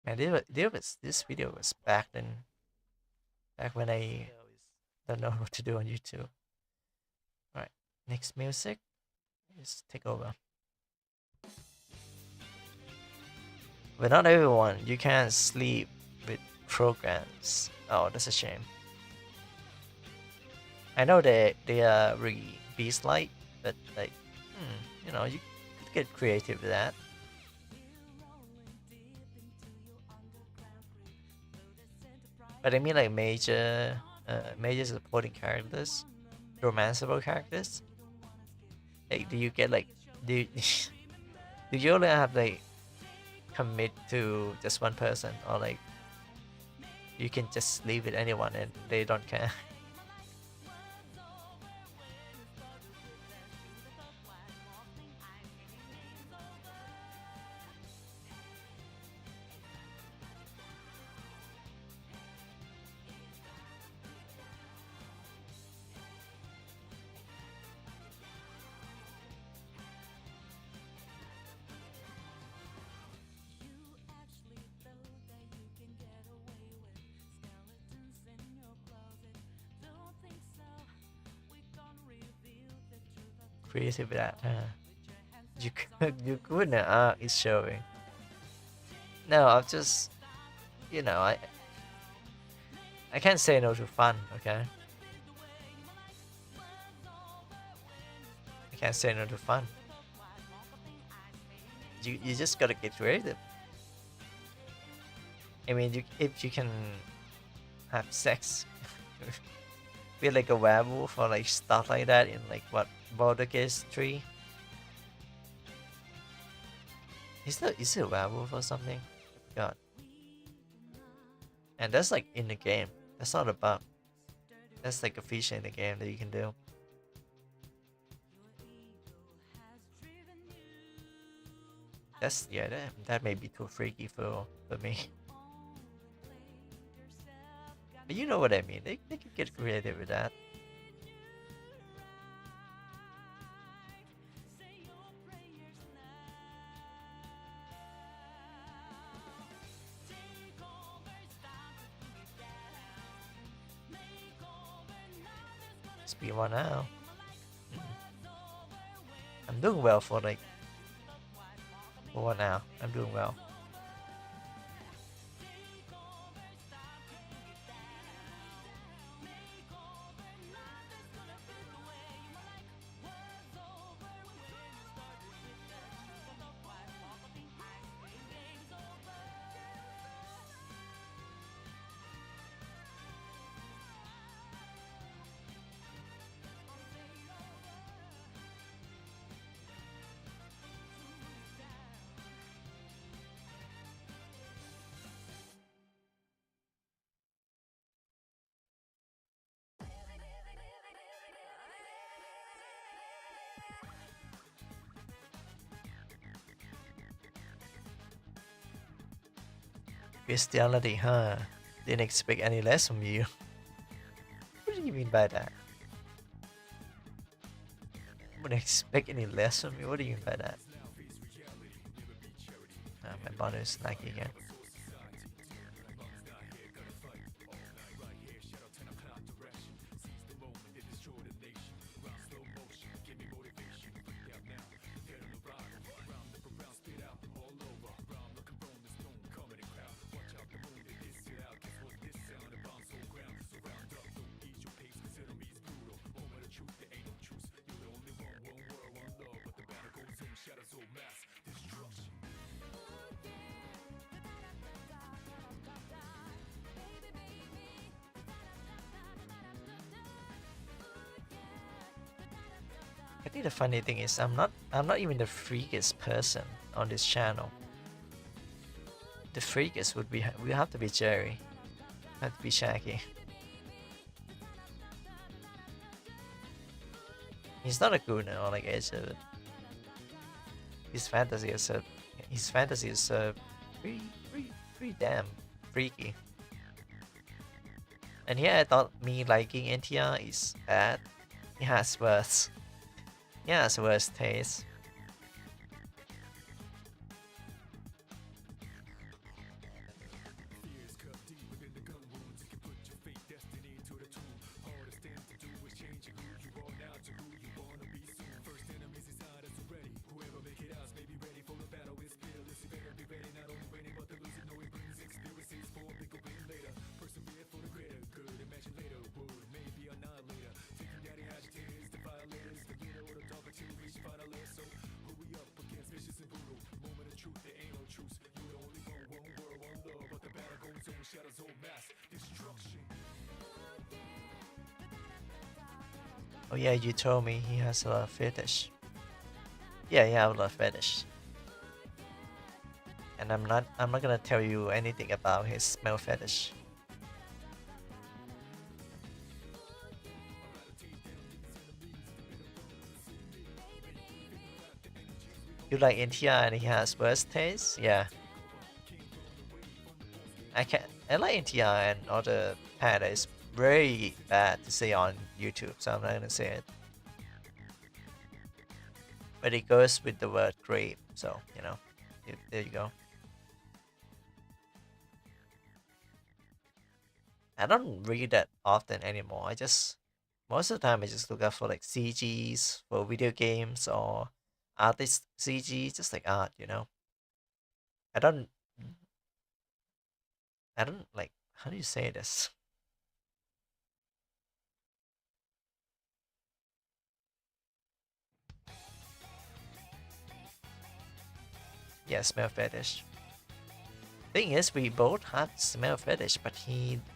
[SPEAKER 1] Man, this video was back when I don't know what to do on YouTube. All right, next music is take over. But not everyone. You can't sleep with programs. Oh, that's a shame. I know they are really beast-like, but like, you know, you could get creative with that. But I mean like major supporting characters, romanceable characters. Like, do you get like do do you only have like commit to just one person, or like you can just leave with anyone and they don't care? Creative with that, huh? You couldn't. It's showing. No, I'm just, you know, I can't say no to fun. Okay, I can't say no to fun. You just gotta get creative. I mean, if you can have sex be like a werewolf or like stuff like that in like what Baldur's Gate 3. Is it a werewolf or something? God. And that's like in the game. That's not a bug. That's like a feature in the game that you can do. That's yeah. That may be too freaky for me. But you know what I mean. They can get creative with that. Speed one now. I'm doing well for like for 1 hour. I'm doing well. Christianity, huh? Didn't expect any less from you. What do you mean by that? Wouldn't expect any less from you? What do you mean by that? My body is laggy again. I think the funny thing is I'm not even the freakiest person on this channel. The freakiest would have to be Jerry. Have to be Shaggy. He's not a gooner or like Edge of it. His fantasy is pretty damn freaky. And yeah, I thought me liking NTR is bad. He has worse. He has worse taste. Oh yeah, you told me he has a fetish. Yeah, he has a fetish. And I'm not gonna tell you anything about his smell fetish. You like NTR and he has worse taste? Yeah. I like NTR and other panda is very bad to say on YouTube, so I'm not gonna say it. But it goes with the word grape, so you know, there you go. I don't read that often anymore. Most of the time I just look up for like CGs for video games or artist CG, just like art, you know. I don't like, how do you say this? Yeah, smell fetish. Thing is, we both had smell fetish, but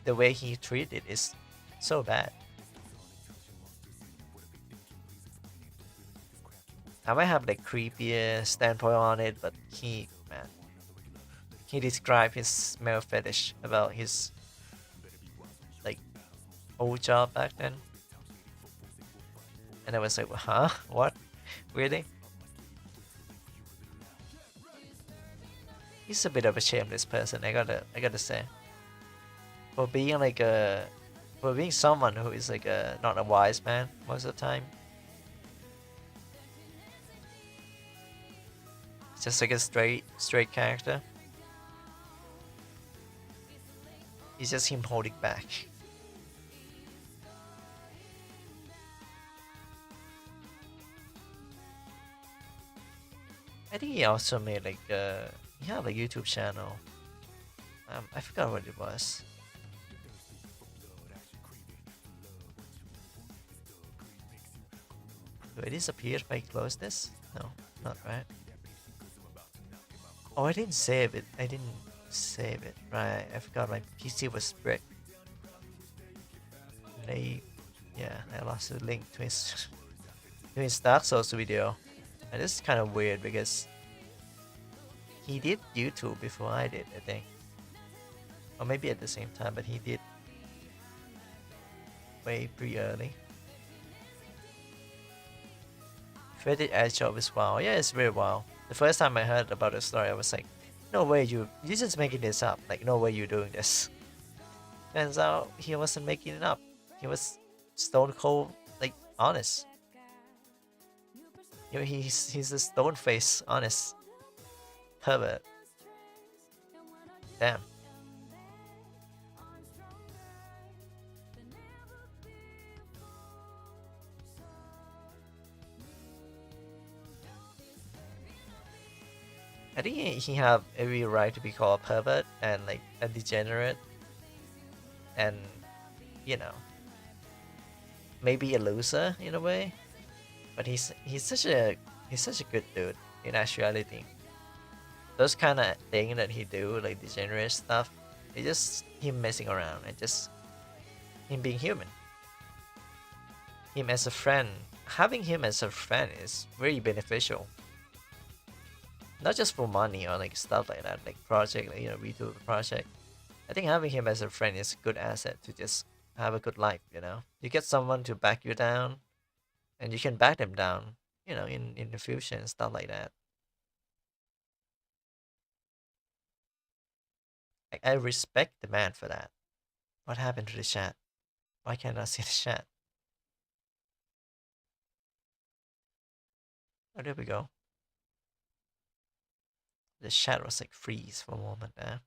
[SPEAKER 1] the way he treated is so bad. I might have like creepier standpoint on it, but man, he described his male fetish about his like old job back then, and I was like, huh, what, really? He's a bit of a shameless person. I gotta say, for being like a for being someone who is like a not a wise man most of the time. It's just like a straight character. It's just him holding back. I think he also made like he had a YouTube channel. I forgot what it was. Do it disappear if I close this? No, not right. Oh, I didn't save it. I didn't save it. Right, I forgot my PC was brick. Yeah, I lost the link to his to his Dark Souls video. And this is kind of weird because he did YouTube before I did, I think. Or maybe at the same time, but he did way pretty early. Faded Edge job is wow. Yeah, it's very wow. The first time I heard about the story, I was like, no way you're just making this up. Like, no way you're doing this. Turns out he wasn't making it up. He was stone cold, like, honest. You know, he's a stone face, honest pervert. Damn. I think he have every right to be called a pervert and like a degenerate, and you know, maybe a loser in a way. But he's such a good dude in actuality. Those kind of thing that he do, like degenerate stuff, it's just him messing around and just him being human. Him as a friend, having him as a friend is very beneficial. Not just for money or like stuff like that, like project, like, you know, redo the project. I think having him as a friend is a good asset to just have a good life. You know, you get someone to back you down, and you can back them down. You know, in the future and stuff like that. I respect the man for that. What happened to the chat? Why can't I see the chat? Oh, there we go. The chat was like freeze for a moment there.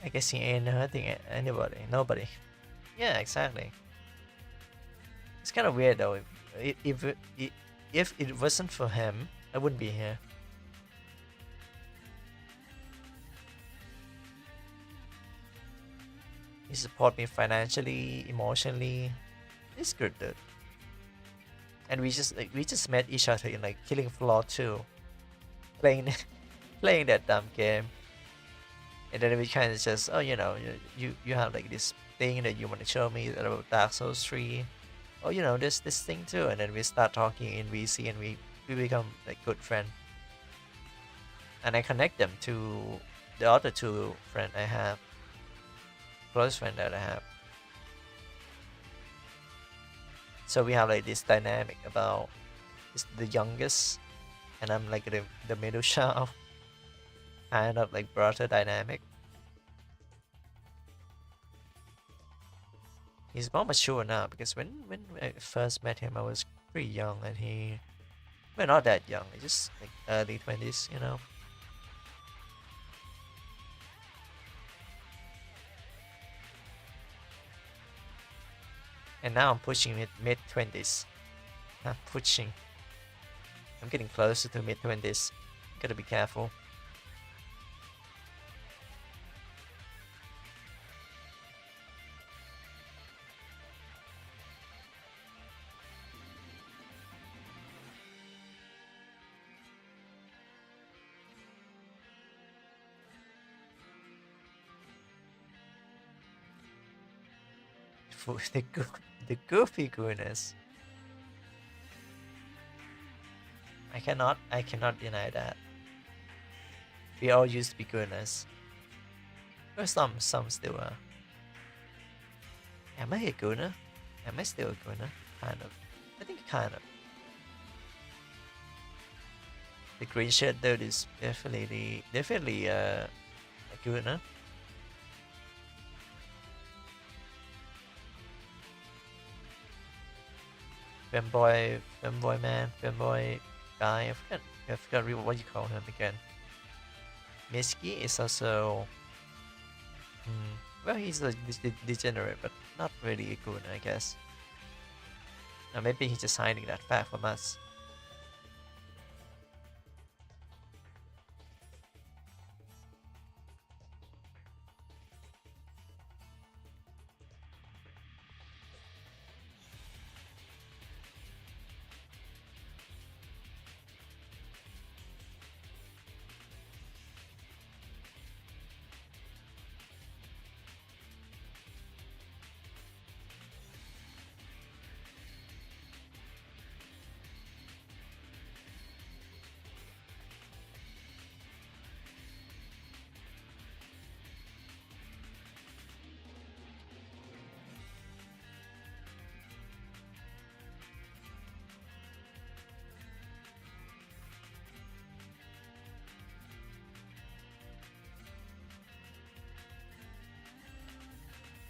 [SPEAKER 1] I guess he ain't hurting anybody, nobody. Yeah, exactly. It's kind of weird though. If it wasn't for him, I wouldn't be here. He support me financially, emotionally. He's good, dude. And we just met each other in like Killing Floor 2, playing playing that dumb game. And then we kind of just, oh, you know, you have like this thing that you want to show me about Dark Souls 3. Oh, you know, this thing too. And then we start talking in VC, and we become like good friend. and I connect them to the other two friend I have, close friend that I have. So we have like this dynamic about it's the youngest, and I'm like the middle child, kind of like brother dynamic. He's more mature now because when I first met him, I was pretty young, and we're not that young, just like early 20s, you know. And now I'm pushing mid 20s. I'm pushing. I'm getting closer to mid 20s. Gotta be careful. The, the goofy goodness. I cannot deny that. We all used to be gooners. Or some still are. Am I a gooner? Am I still a gooner? Kind of. I think kind of. The green shirt dude is definitely a gooner. Femboy man, femboy guy. I forgot really what you call him again. Miski is also. Well, he's a degenerate, but not really a goon, I guess. Now maybe he's just hiding that fact from us.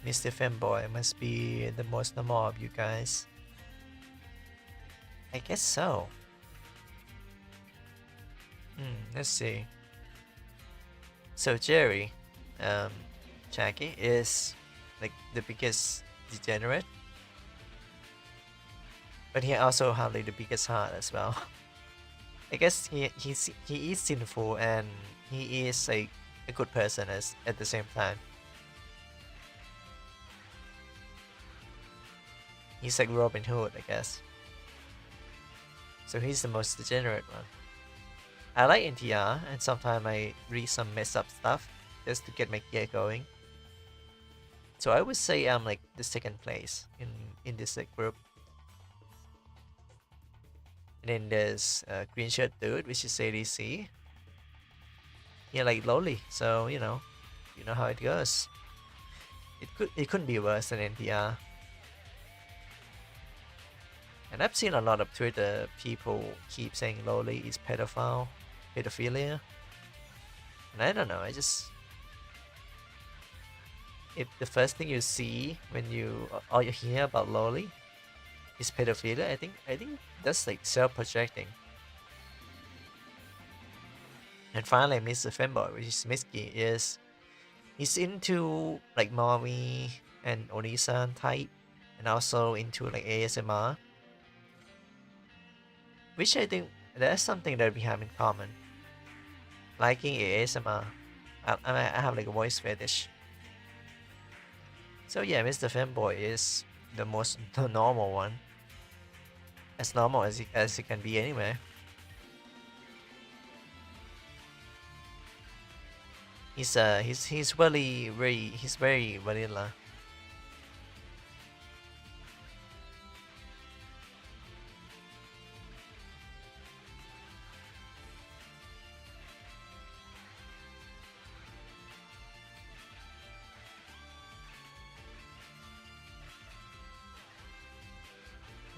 [SPEAKER 1] Mr. Femboy must be the most normal of you guys. I guess so. Let's see. So Jerry, Jackie is like the biggest degenerate, but he also have like the biggest heart as well. I guess he is sinful and he is like a good person as at the same time. He's like Robin Hood, I guess. So he's the most degenerate one. I like NTR, and sometimes I read some mess up stuff just to get my gear going. So I would say I'm like the second place in this like, group. And then there's Green Shirt Dude, which is ADC. Yeah, like lowly, so you know how it goes. It couldn't be worse than NTR. And I've seen a lot of Twitter people keep saying lowly is pedophilia. And I don't know, if the first thing you see when you hear about lowly is pedophilia, I think that's like self-projecting. And finally, Mr. Femboy, which is Mitsuki, he's into like mommy and Onisan type, and also into like ASMR. Which I think that's something that we have in common. Liking ASMR. I have like a voice fetish. So yeah, Mr. Femboy is the most normal one. As normal as it can be anyway. He's very vanilla.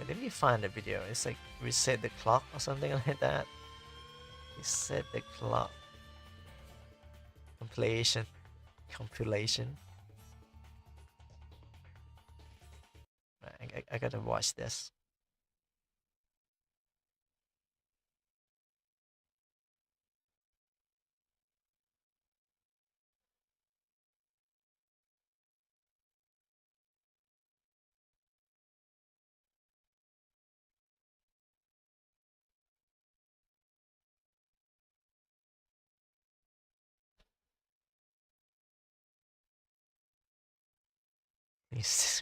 [SPEAKER 1] Let me find the video. It's like reset the clock or something like that. Reset the clock. Compilation. Compilation. I gotta watch this.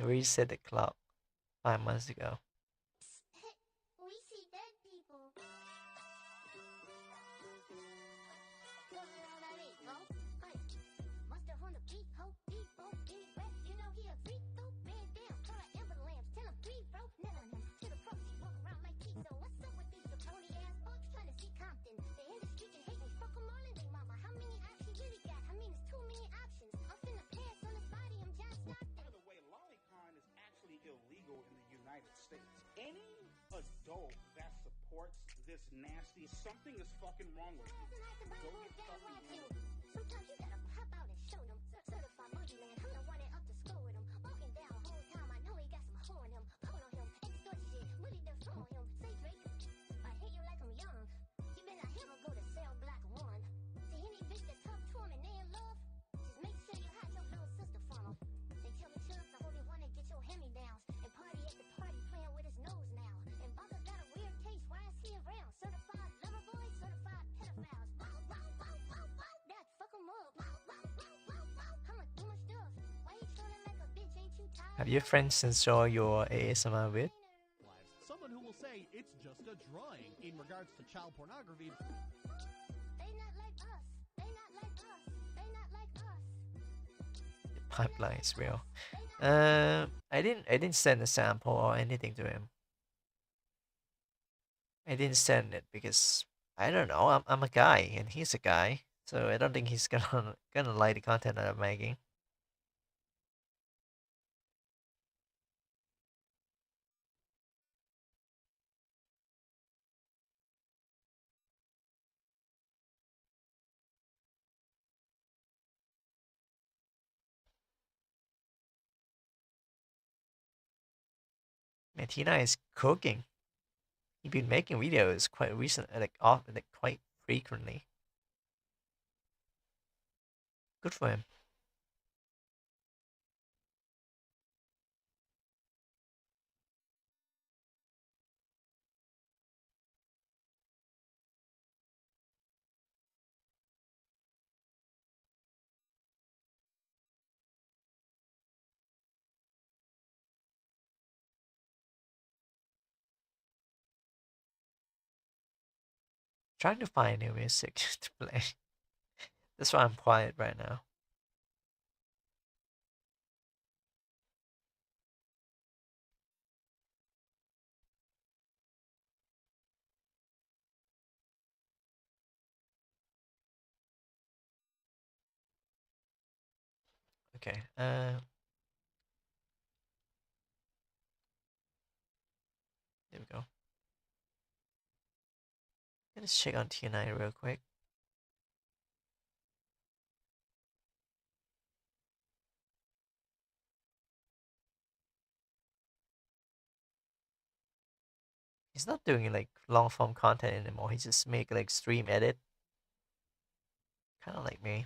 [SPEAKER 1] Reset the clock 5 months ago.
[SPEAKER 2] We see dead people. Monster on the beat, ho, beat, ho, beat, rap. You know he a freak, though. Man down, call an ambulance. Tell him breathe, bro. Never knew. To the pro, she walk around like Tizo. What's up with these jabroni ass folks trying to see Compton? The industry can hate me. Fuck them all and they mama. How many options you really got? I mean, it's too many options. I'm finna pass on his body. I'm John Stockton.
[SPEAKER 3] By the way, lolicon is actually illegal in the United States. Any adult that supports this nasty, something is fucking wrong with you. Go get fucking in.
[SPEAKER 2] Sometimes you gotta pop out and show them. Certified monkey man, I'm the one that up to score with him. Walking down whole time, I know he got some hoe in him. Pulling on him, extort shit, really the flow on him. Say Drake, I hate you like I'm young. You better not ever go to cell block 1. See any bitch that talk to him and they in love, just make sure you hide your little sister from him. They tell me Chubbs, I hope you wanna get your hand-me-downs and party at the party playing with his nose now. And Bunker got a weird taste, why is he around? Certified lover boys, certified pedophiles. Wow, wow, wow, wow, wow. That fuck him up. Wow, wow, wow, wow, wow. I'ma do my stuff. Why you trolling like a bitch? Ain't you tired?
[SPEAKER 1] Have your friends installed your ASMR vid?
[SPEAKER 4] Someone who will say it's just a drawing in regards to child pornography.
[SPEAKER 2] They not like us. They not like us. They not like us.
[SPEAKER 1] The pipeline is real. I didn't send a sample or anything to him. I didn't send it because I don't know. I'm a guy and he's a guy, so I don't think he's gonna like the content that I'm making. Man, Tina is cooking. He's been making videos quite recent, like often, like quite frequently. Good for him. Trying to find new music to play. That's why I'm quiet right now. Okay. There we go. Let's check on T9 real quick. He's not doing like long form content anymore. He just make like stream edit. Kind of like me.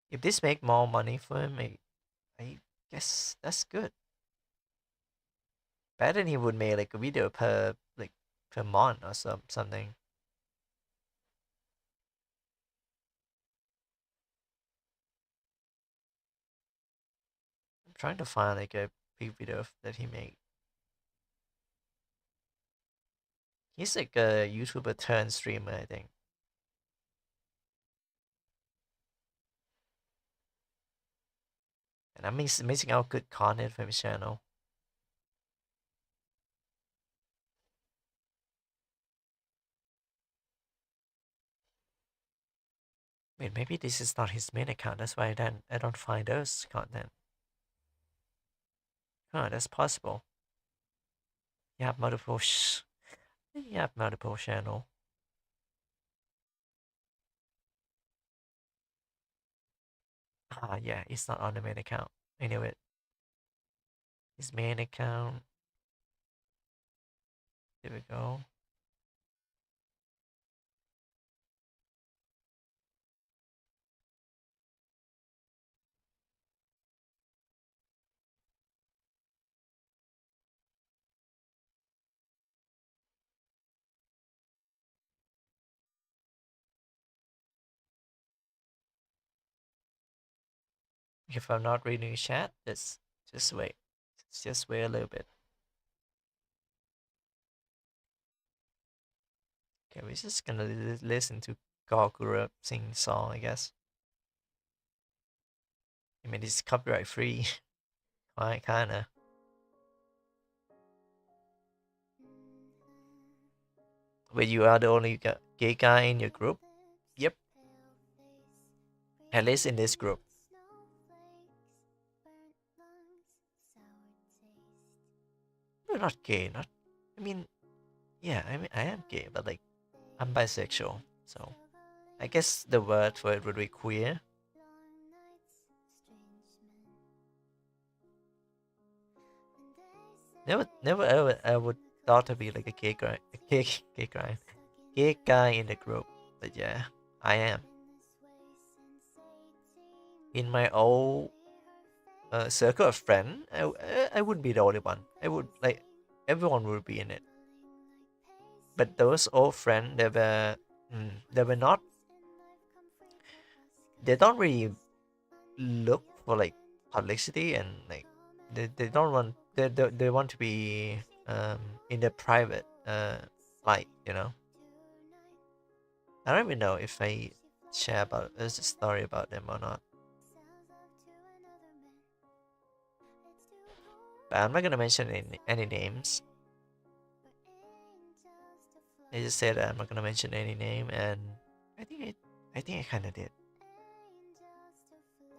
[SPEAKER 1] If this make more money for him, I guess that's good. Better than he would make like a video per month or something. I'm trying to find like a big video that he made. He's like a YouTuber turned streamer, I think. And I'm missing out good content from his channel. Wait, maybe this is not his main account. That's why I don't find those content. Oh, that's possible. You have multiple channel. Ah, yeah, it's not on the main account. I knew it. His main account. There we go. If I'm not reading chat, just wait. Just wait a little bit. Okay, we're just gonna listen to Gogura sing song, I guess. I mean, it's copyright free. Kinda. Wait, you are the only gay guy in your group? Yep. At least in this group. We're not gay, not. I mean, yeah, I mean, I am gay, but like, I'm bisexual, so I guess the word for it would be queer. Never ever I would thought to be like a gay guy, gay guy in the group. But yeah, I am. In my old circle of friends, I wouldn't be the only one. I would like everyone would be in it. But those old friends, they were not. They don't really look for like publicity and like they don't want they want to be in the private light, you know. I don't even know if I share about a story about them or not. But I'm not gonna mention any names. I just said I'm not gonna mention any name, and I think I kind of did.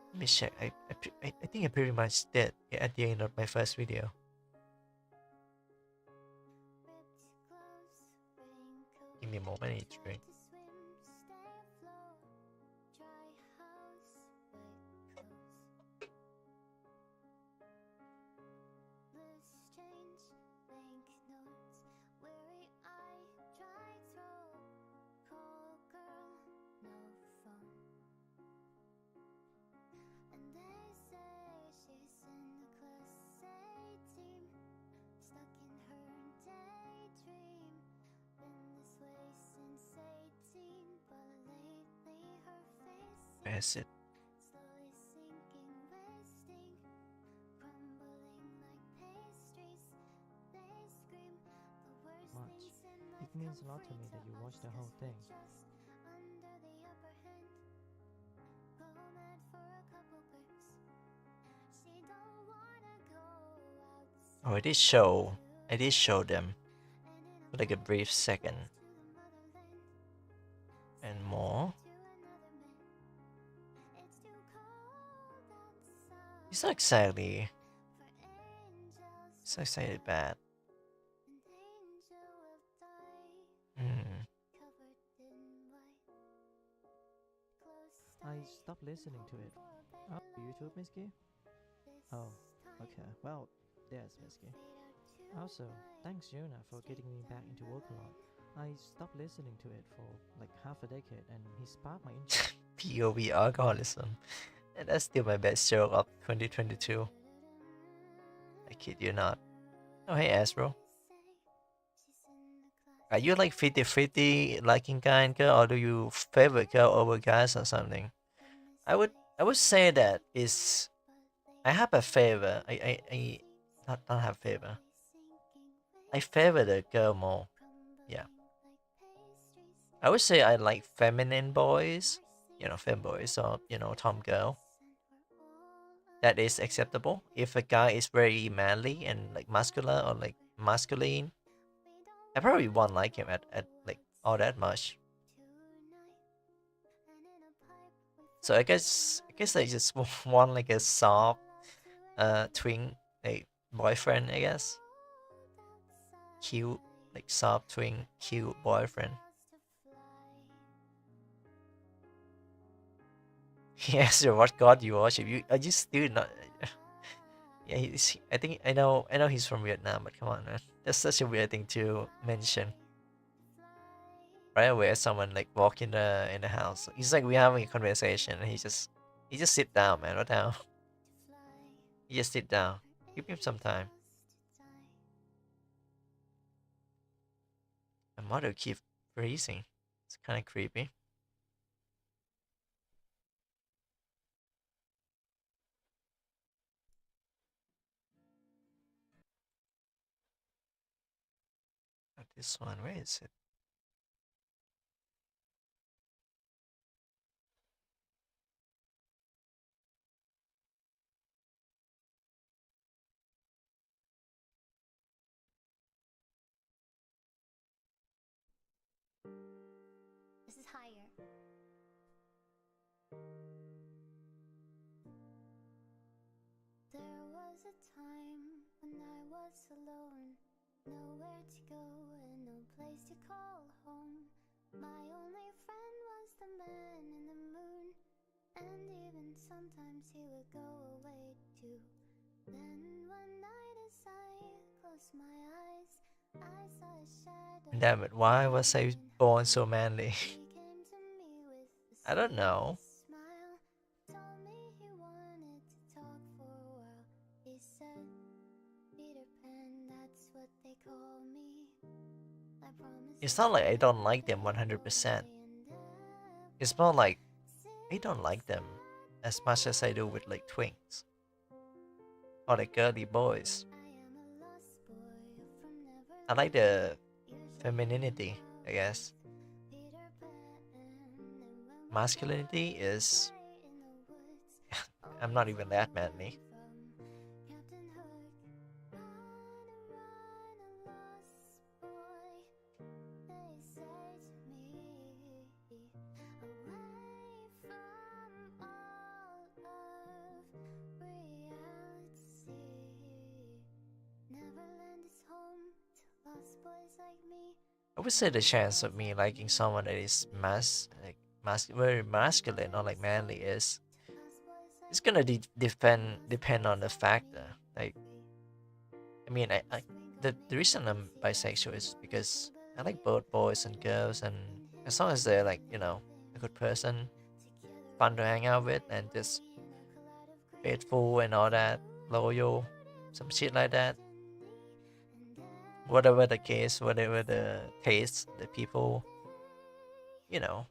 [SPEAKER 1] Let me check. I think I pretty much did at the end of my first video. Give me a moment, I need to drink. Where's it?
[SPEAKER 5] Much. It means a lot to me that you watched the whole thing.
[SPEAKER 1] Oh, I did show them for like a brief second. And more. It's not exactly bad.
[SPEAKER 5] I stopped listening to it. Oh, YouTube, Misky? Oh, okay. Well, there's Misky. Also, thanks Yuna for getting me back into Wokalot. I stopped listening to it for like half a decade and he sparked my interest.
[SPEAKER 1] POV alcoholism. And that's still my best joke of 2022. I kid you not. Oh, hey, Astro. Are you like 50-50 liking guy and girl, or do you favorite girl over guys or something? I would say that is I have a favor. I not have favor. I favor the girl more. Yeah. I would say I like feminine boys, you know, femboys or, you know, tom girl. That is acceptable. If a guy is very manly and like muscular or like masculine, I probably won't like him at like all that much. So I guess I just want like a soft twin like boyfriend, I guess. Cute, like soft twin cute boyfriend. Yes, what god you worship? You I just still not. Yeah, I think I know he's from Vietnam, but come on, man, that's such a weird thing to mention right away as someone like walk in the house. He's like we're having a conversation, and he just sit down, man. What the hell? He just sit down. Give him some time. My mother keep freezing. It's kind of creepy. But this one, where is it?
[SPEAKER 2] This is higher. There was a time when I was alone, nowhere to go and no place to call home. My only friend was the man in the moon, and even sometimes he would go away too. Then one night as I closed my eyes, I saw a shadow.
[SPEAKER 1] Damn it! Why was I born so manly?
[SPEAKER 2] He came to me with a
[SPEAKER 1] I don't know.
[SPEAKER 2] smile, told me he wanted to talk for a while. He said, Peter Pan, that's what they call me. I promise.
[SPEAKER 1] It's not like I don't like them 100%. It's more like I don't like them as much as I do with like twins or like girly boys. I like the femininity, I guess. Masculinity is I'm not even that manly. I would say the chance of me liking someone that is very masculine or like manly is it's gonna depend on the factor. Like I mean the reason I'm bisexual is because I like both boys and girls, and as long as they're like a good person, fun to hang out with, and just faithful and all that, loyal, some shit like that. Whatever the case, whatever the taste, the people, you know,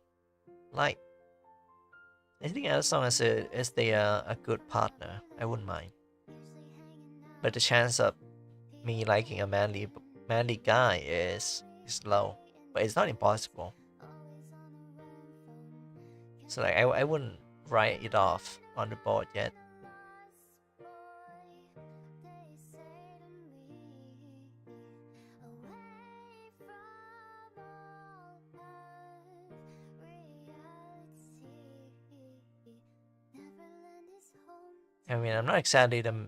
[SPEAKER 1] like. I think as long as they are a good partner, I wouldn't mind. But the chance of me liking a manly guy is low, but it's not impossible. So like I wouldn't write it off on the board yet. I mean, I'm not exactly the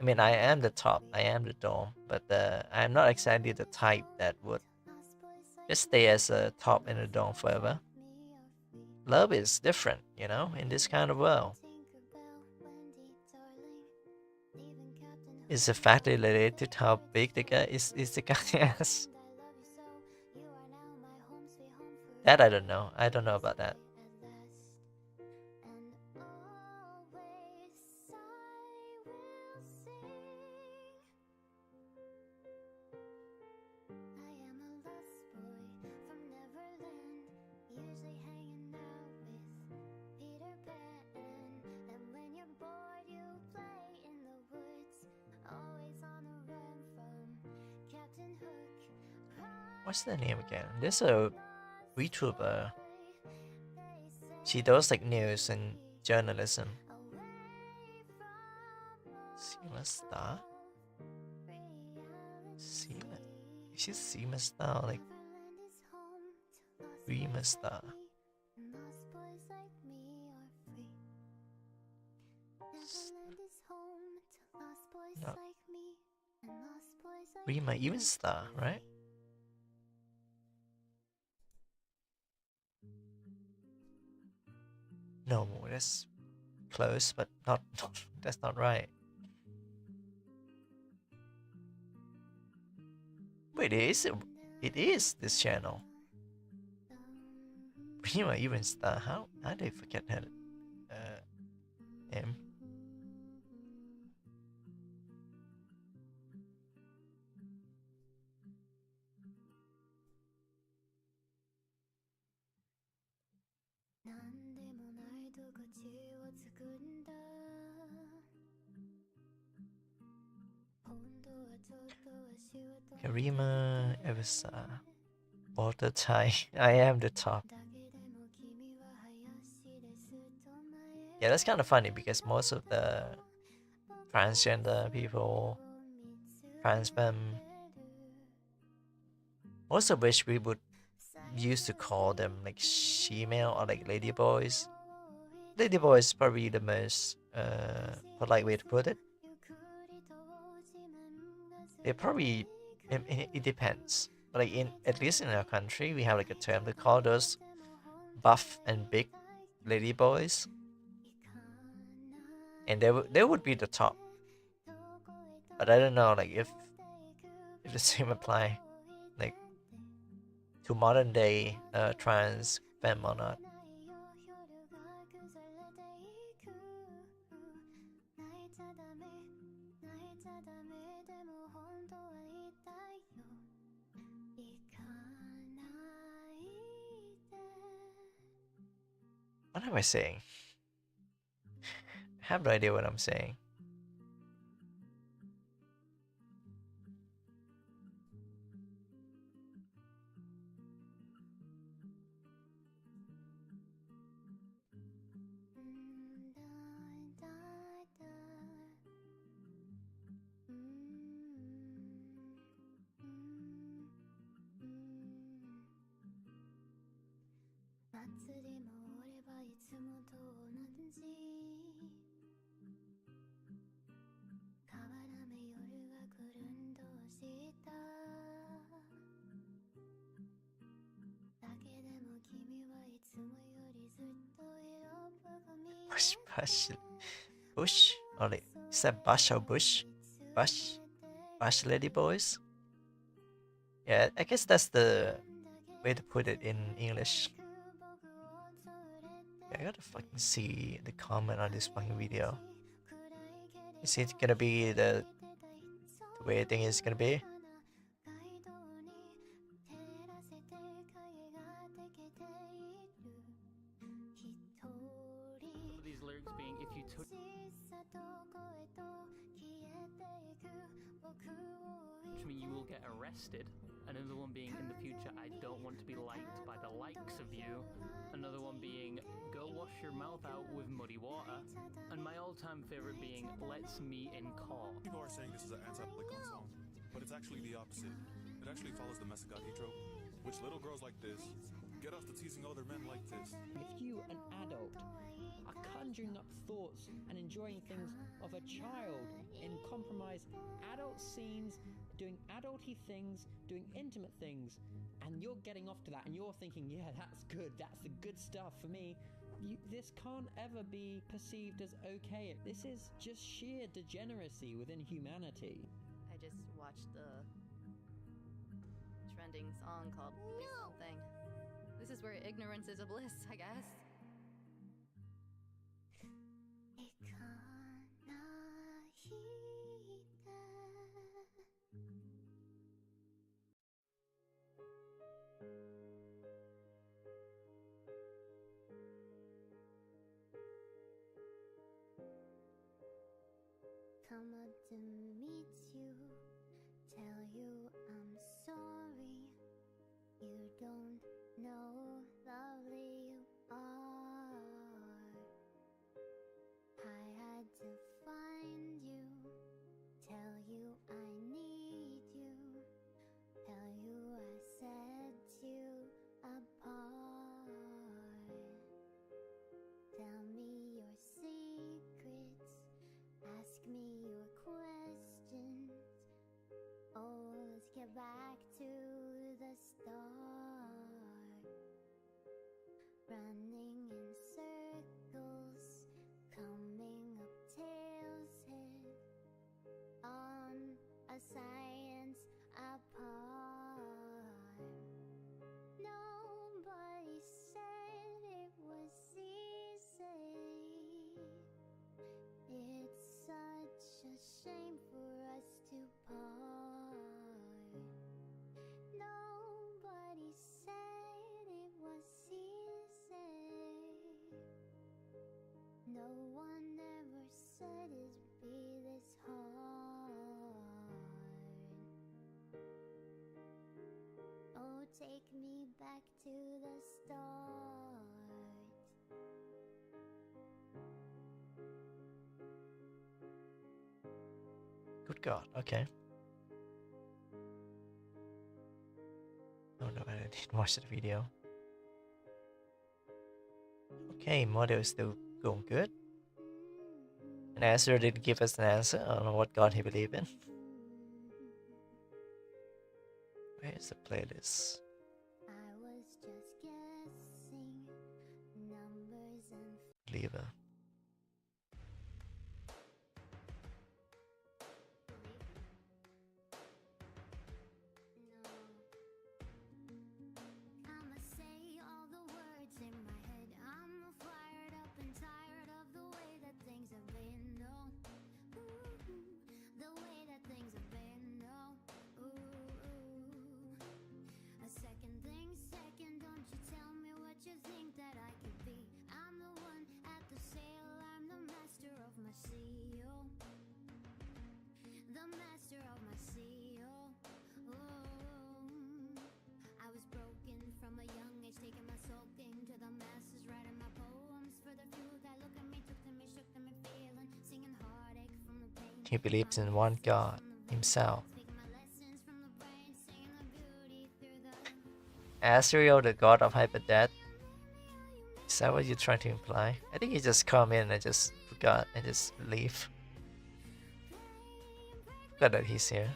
[SPEAKER 1] I mean, I am the top, I am the dome, but I'm not exactly the type that would just stay as a top in the dome forever. Love is different, in this kind of world. Is the fact related to how big the guy is the guy has? That I don't know. I don't know about that. What's the name again? There's a VTuber. She does like news and journalism. Seema Star? Seema? She's Seema Star, like Reema Star. No. Rima Even Star, right? No, that's close, but not. That's not right. Wait, it is this channel. Rima Even Star. How did I forget her name? Karima Evasa. Water Thai. I am the top. Yeah, that's kind of funny because most of the transgender people, trans femme, most of which we would used to call them like she-male or like lady boys. Lady boy is probably the most polite way to put it. They probably it depends. Like in at least in our country, we have like a term to call those buff and big lady boys, and they would be the top. But I don't know like if the same apply like to modern day trans femme or not. What am I saying? I have no idea what I'm saying. Bush or like is that Bush or Bush? Bush lady boys? Yeah, I guess that's the way to put it in English. Yeah, I gotta fucking see the comment on this fucking video. Is it gonna be the way I think it's gonna be?
[SPEAKER 6] Some of these lyrics being, if you touch me, you will get arrested. Another one being, in the future, I don't want to be liked by the likes of you. Another one being, go wash your mouth out with muddy water. And my all-time favorite being, let's meet in court.
[SPEAKER 7] People are saying this is an anti-Polycon song, but it's actually the opposite. It actually follows the Masagaki trope, which little girls like this get off to teasing other men like this.
[SPEAKER 8] If you, an adult, are conjuring up thoughts and enjoying things of a child in compromised adult scenes, doing adulty things, doing intimate things, and you're getting off to that and you're thinking, yeah, that's good, that's the good stuff for me, this can't ever be perceived as okay. This is just sheer degeneracy within humanity.
[SPEAKER 9] I just watched the trending song called something. This is where ignorance is a bliss, I guess.
[SPEAKER 2] Come up to meet you, tell you I'm sorry. You don't know lovely you are. I had to find you, tell you I need you, tell you I set you apart. Tell me your secrets, ask me your questions. me back to the start.
[SPEAKER 1] Good God. Okay. Oh no, I didn't watch the video. Okay, model is still going good. And Azure didn't give us an answer. I don't know what God he believed in. Where's the playlist?
[SPEAKER 2] I was just guessing numbers and
[SPEAKER 1] Lever.
[SPEAKER 2] no. I'ma say all the words in my head. I'm fired up and tired of the way that things have been. No, the way that things have been. No, a second thing, second. Don't you tell me what you think that I could be. I'm the one at the sail. I'm the master of my sea. Oh, the master of my sea. Oh, I was broken from a young age, taking my soaking to the masses, writing my poems for the few that look at me, took to me, shook to me, feeling, singing heartache from the pain.
[SPEAKER 1] He believes in one God, himself.
[SPEAKER 2] Speaking my lessons from the brain, singing the beauty through the
[SPEAKER 1] Asriel, the god of hyperdeath. Is that what you're trying to imply? I think you just come in and just forgot and just leave. Glad that he's here.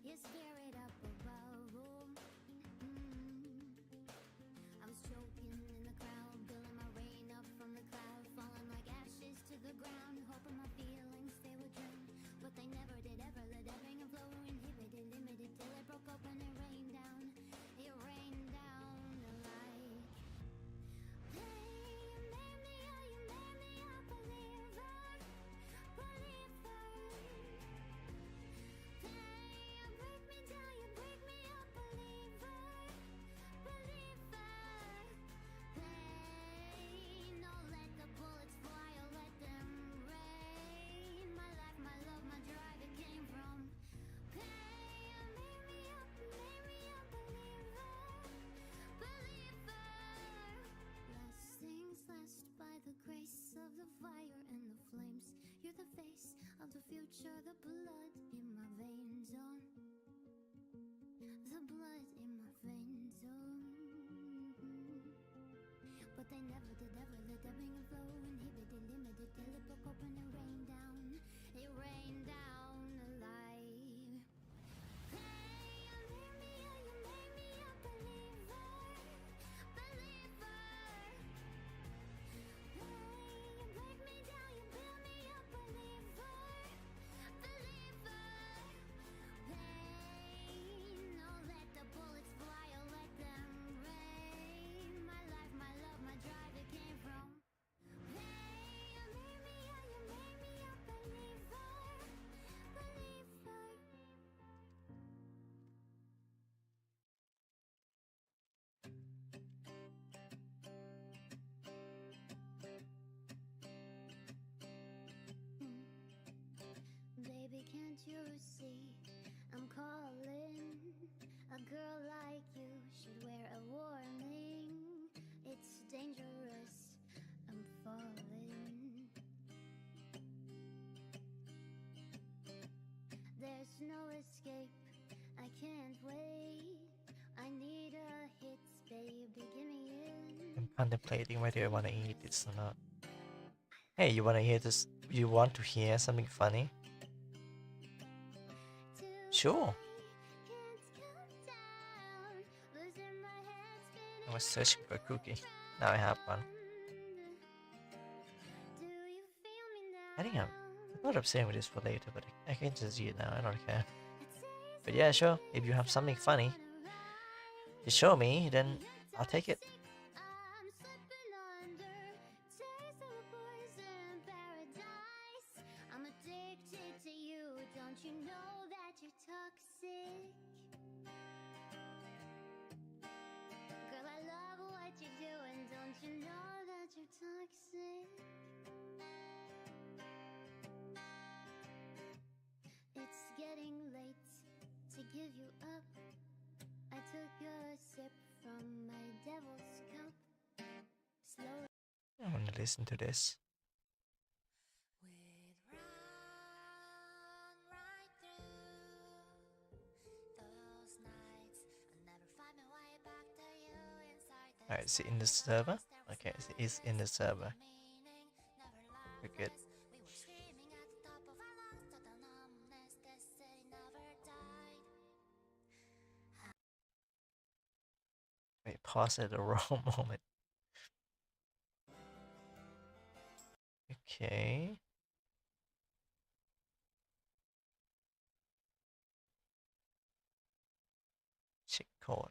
[SPEAKER 2] Your spirit up above. I was choking in the crowd, building my rain up from the cloud, falling like ashes to the ground, hoping my feelings they would drown, but they never did. Ever let ebbing and flow, inhibited, limited, till it broke open and rained down. It rained down like. Hey, you made me a believer, believer. Break me down, you break me up, believer, believer. Pain, oh let the bullets fly, oh let them rain. My life, my love, my drive, it came from pain. Make me a believer, believer. Last things last, by the grace of the fire and the flames. You're the face of the future, the blood in my veins. Oh, the blood in my veins. Oh, but they never did. Ever let ebbing and flow, inhibited, limited, till it broke open and rained down. It rained down alive. Hey, you made me a believer, believer. Hey, you break me down, you build me up, believer, believer. Pain, oh let the bullets fly, oh let them rain. My life, my love, my drive, it came from pain. You made me a believer, believer. Baby, can't you see I'm calling? A girl like you should wear a warning. It's dangerous, I'm falling. There's no escape, I can't wait. I need a hit, baby, give me in.
[SPEAKER 1] I'm contemplating whether I want to eat this or not. Hey, you want to hear this? You want to hear something funny? Sure. I was searching for a cookie. Now I have one. I think I thought of saving this for later, but I can just eat it now. I don't care. But yeah, sure. If you have something funny, You show me, then I'll take it.
[SPEAKER 2] I'm slipping under, taste of poison paradise. I'm addicted to you, don't you know that you're toxic? Girl, I love what you're doing, don't you know that you're toxic? It's getting late to give you up. I took a sip from my devil's cup. Slowly.
[SPEAKER 1] I want to listen to this. Alright, is it in the server? Okay, it is in the server. We're good. Wait, pause at the wrong moment. Okay. Check code.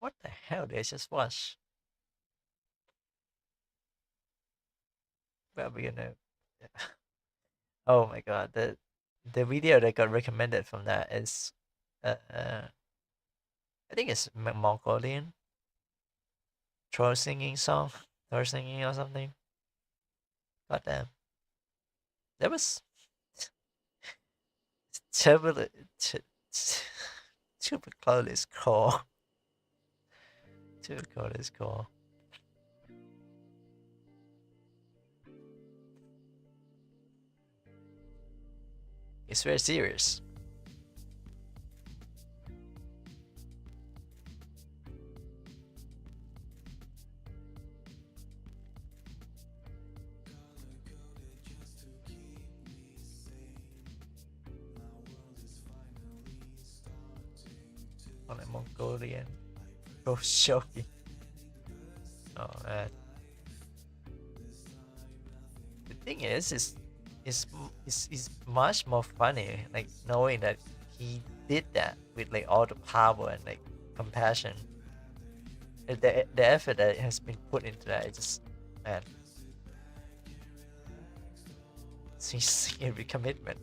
[SPEAKER 1] What the hell did I just watch? Well, you know. Oh my god, the video that got recommended from that is I think it's Mongolian troll singing song or singing or something. God damn. That was terrible. Super close call. Super close call. It's very serious. On a Mongolian shogi. Oh man. The thing is much more funny, like knowing that he did that with like all the power and like compassion. The effort that has been put into that, it's just, man. It's every commitment.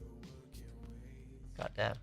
[SPEAKER 1] God damn.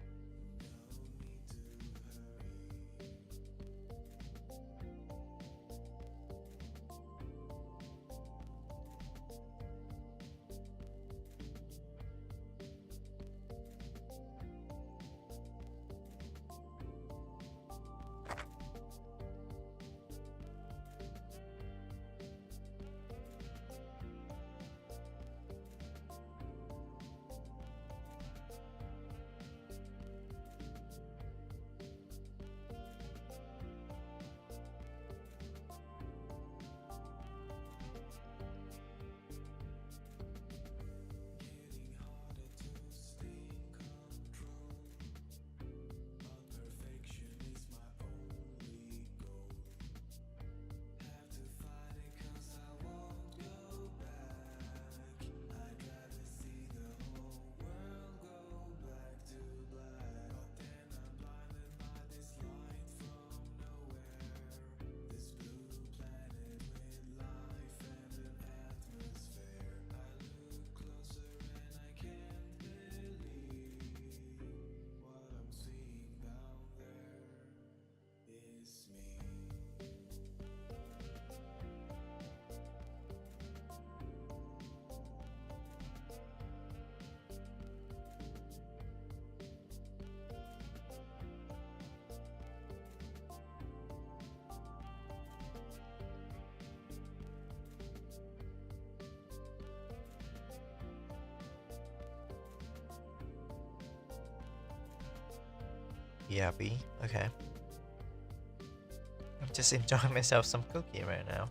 [SPEAKER 1] BRB. Okay. I'm just enjoying myself some cookie right now.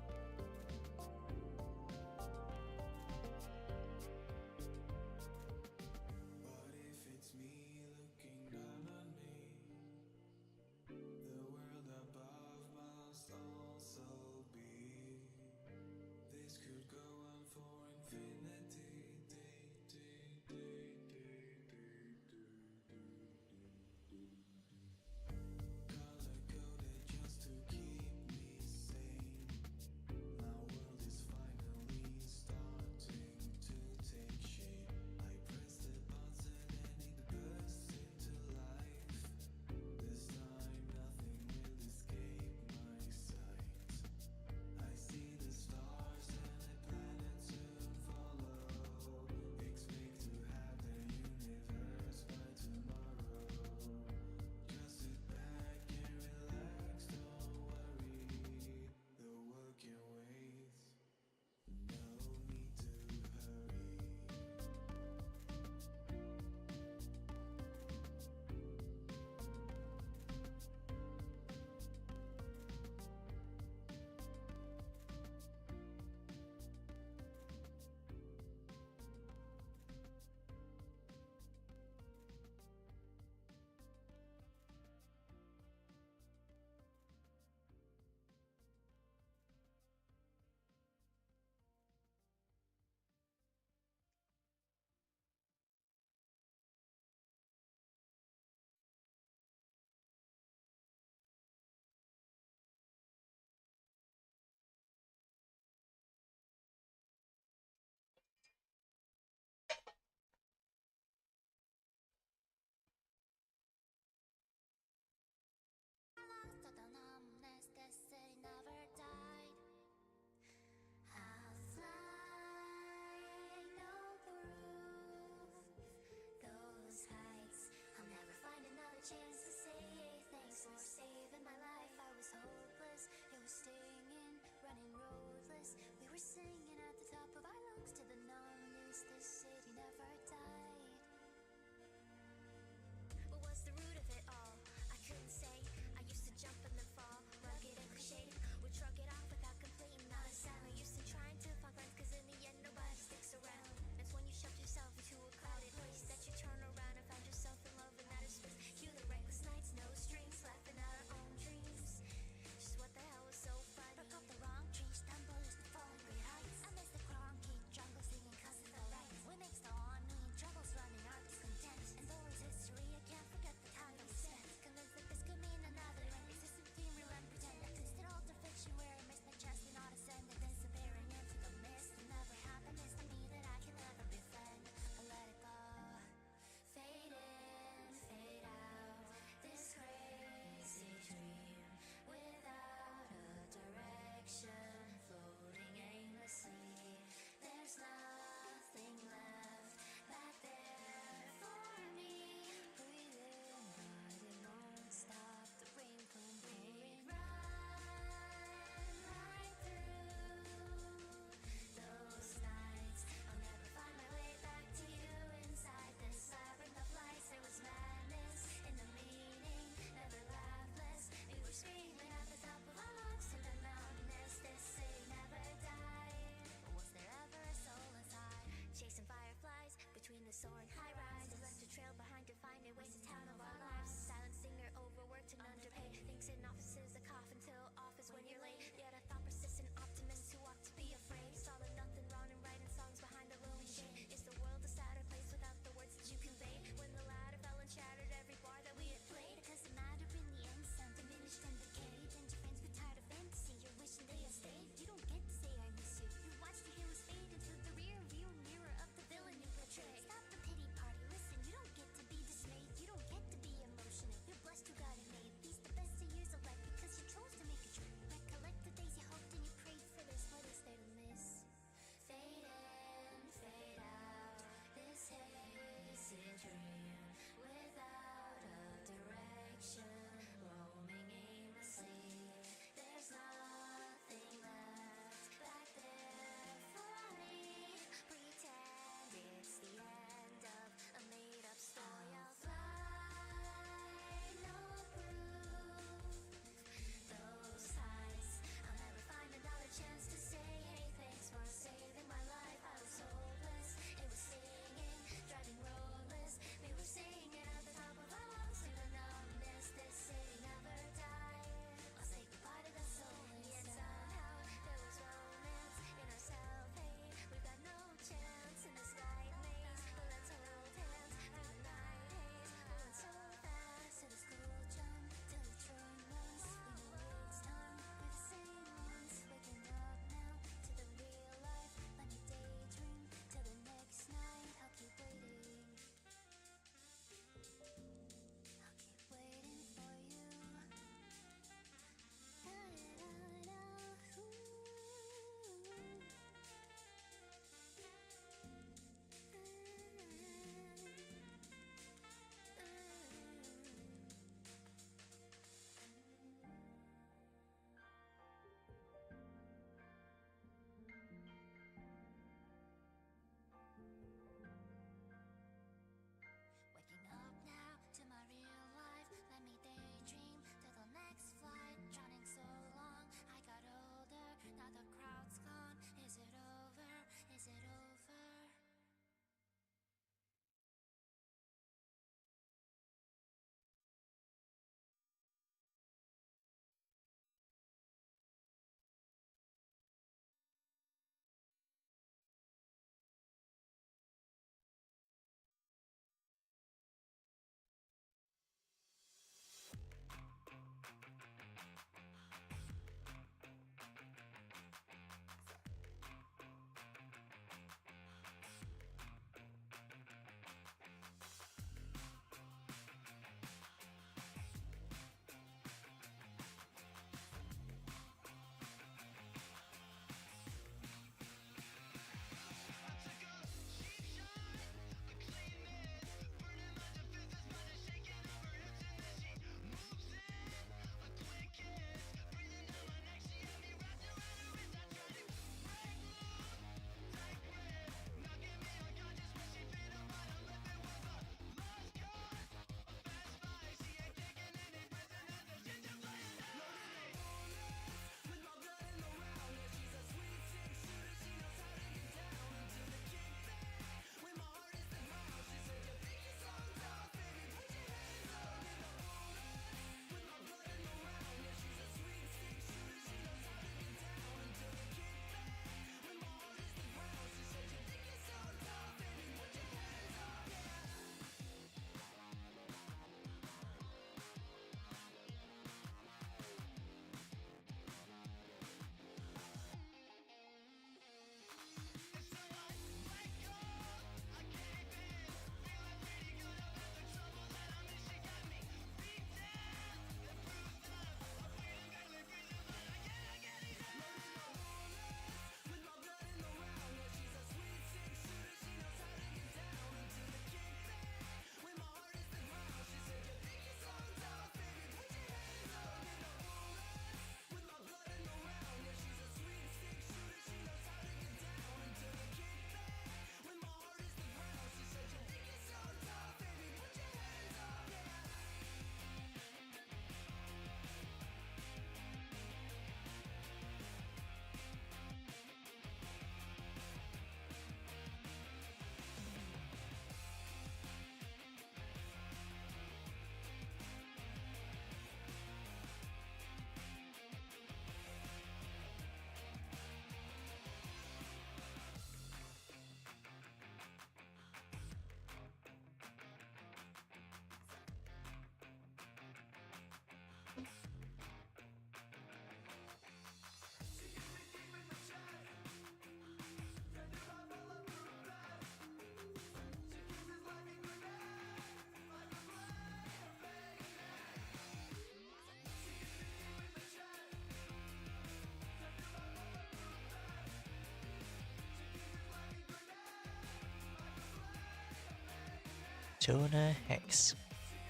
[SPEAKER 1] Jonah Hex.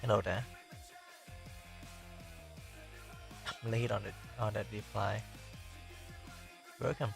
[SPEAKER 1] Hello there. I'm late on the reply. Welcome.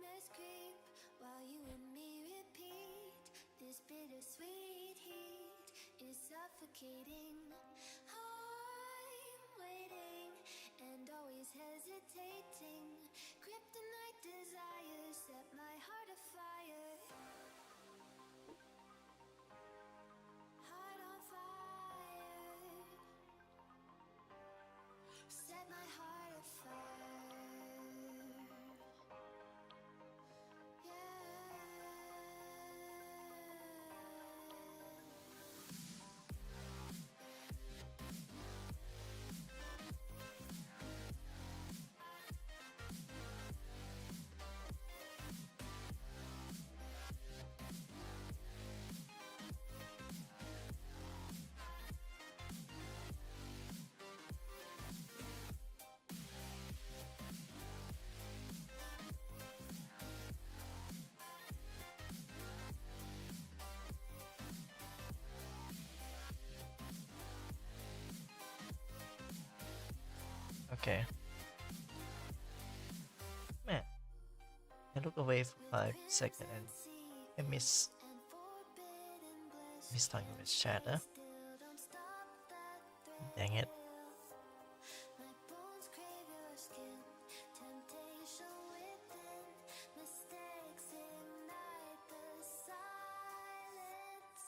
[SPEAKER 2] Nightmares creep while you and me repeat. This bittersweet heat is suffocating. I'm waiting and always hesitating. Kryptonite desires set my heart afire. Heart on fire. Set my heart afire.
[SPEAKER 1] Okay. Man, I look away for 5 seconds and I miss talking with Shatter. Dang it.
[SPEAKER 2] My bones crave your skin. Temptation within. Mistakes ignite the silence.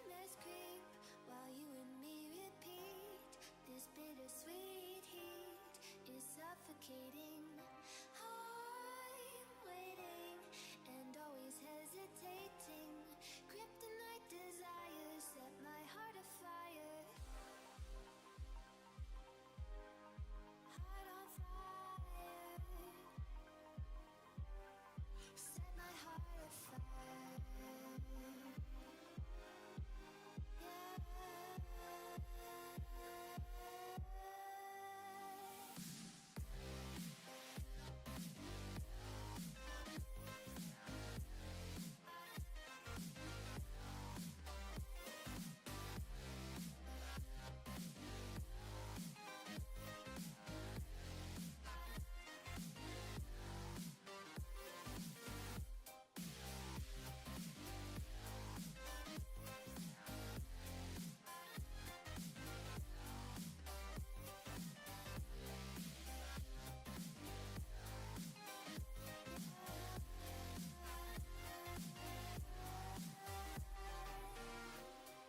[SPEAKER 2] Nightmares creep while you and me repeat. This bittersweet heat is suffocating. I'm waiting and always hesitating. Kryptonite desires set my heart afire. Heart on fire. Set my heart afire.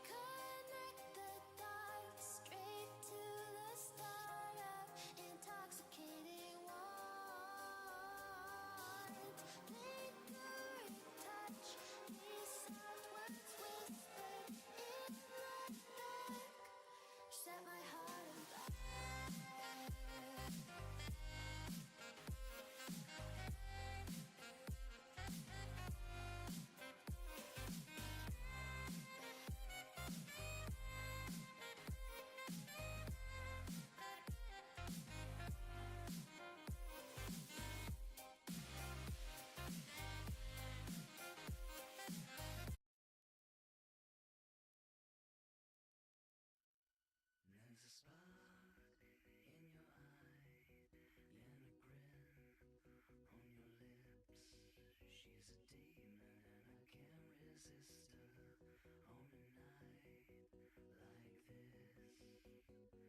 [SPEAKER 2] Connect the dots straight to the start of intoxicating want. Lingering touch, these soft words whispered in the dark. Set my heart on fire.
[SPEAKER 10] There's a spark in your eye and a grin on your lips. She's a demon and I can't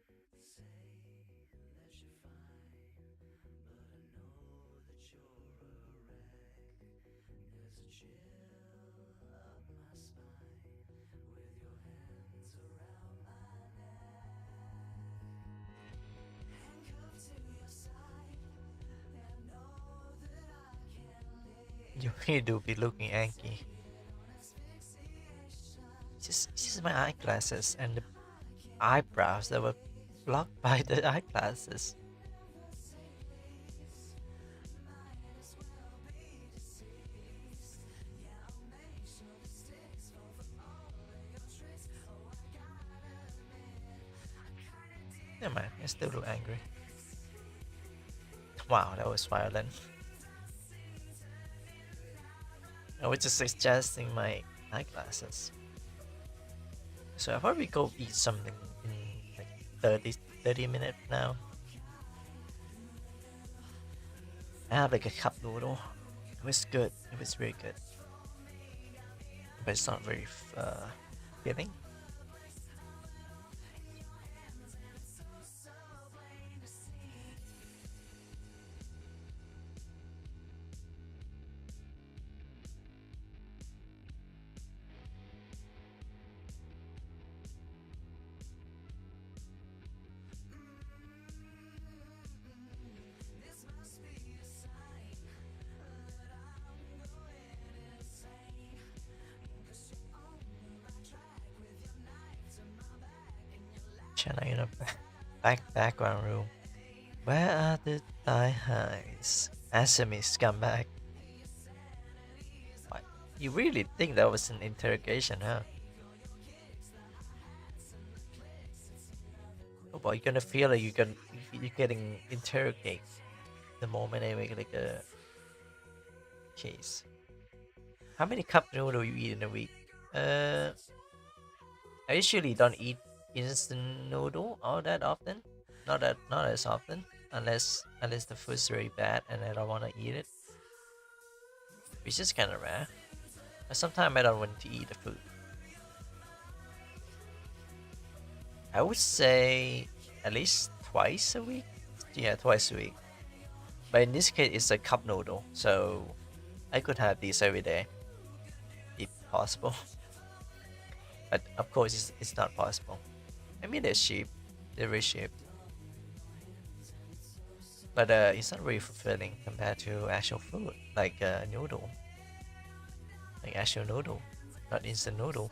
[SPEAKER 10] resist her on a night like this. Say that you're fine, but I know that you're a wreck. There's a chill
[SPEAKER 1] You do be looking angry. It's just my eyeglasses and the eyebrows that were blocked by the eyeglasses. Never mind, I still look angry. Wow, that was violent. I was just adjusting my eyeglasses. So I'll probably go eat something in like 30 minutes now. I have like a cup noodle. It was good. It was very good. But it's not very filling. China in a background room. Where are the thigh highs? Answer me, scumbag. What? You really think that was an interrogation, huh? Oh boy, you're gonna feel like you're getting interrogated the moment they make like a case. How many cup noodle you eat in a week? I usually don't eat instant noodle all that often. Not as often, unless the food's very bad and I don't want to eat it, which is kind of rare. But sometimes I don't want to eat the food. I would say at least twice a week. Yeah, twice a week. But in this case, it's a cup noodle, so I could have these every day, if possible. But of course, it's not possible. I mean, they're cheap. They're very cheap. But it's not really fulfilling compared to actual food, like noodle. Like actual noodle, not instant noodle.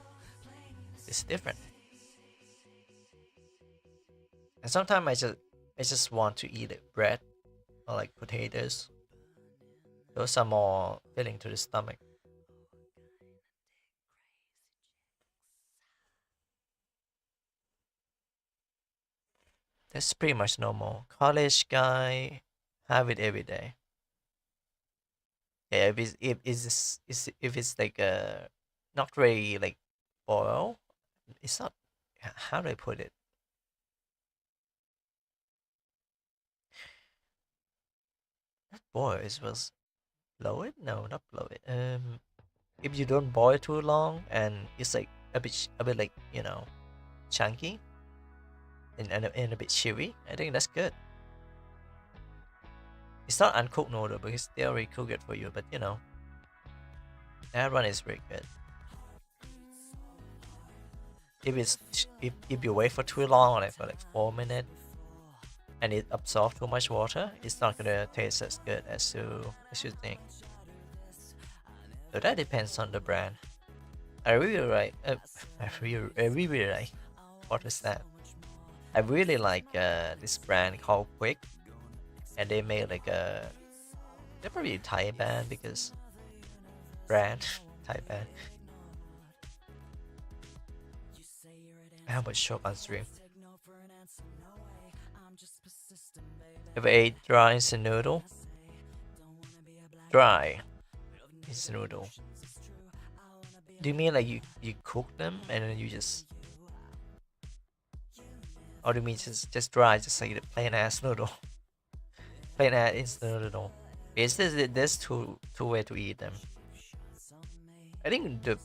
[SPEAKER 1] It's different. And sometimes I just want to eat bread or like potatoes. Those are more filling to the stomach. That's pretty much normal. College guy have it every day. Yeah, if it's like not really like boil, it's not. How do I put it? Not boil. It was blow it. No, not blow it. If you don't boil too long and it's like a bit like chunky and a bit chewy, I think that's good. It's not uncooked noodle because they already cook it for you, but that one is very good. If you wait for too long, like for like 4 minutes, and it absorbs too much water, it's not gonna taste as good as you think. So that depends on the brand. I really like. I really like. What is that? I really like this brand called Quick, and they made like they're probably a Thai band because brand Thai band. I have a shop on stream. Have I ate dry instant noodle? Dry instant noodle. Do you mean like you cook them and then you just? Or do you mean just dry, just like the plain ass noodle? Plain ass instant noodle. There's two way to eat them. I think the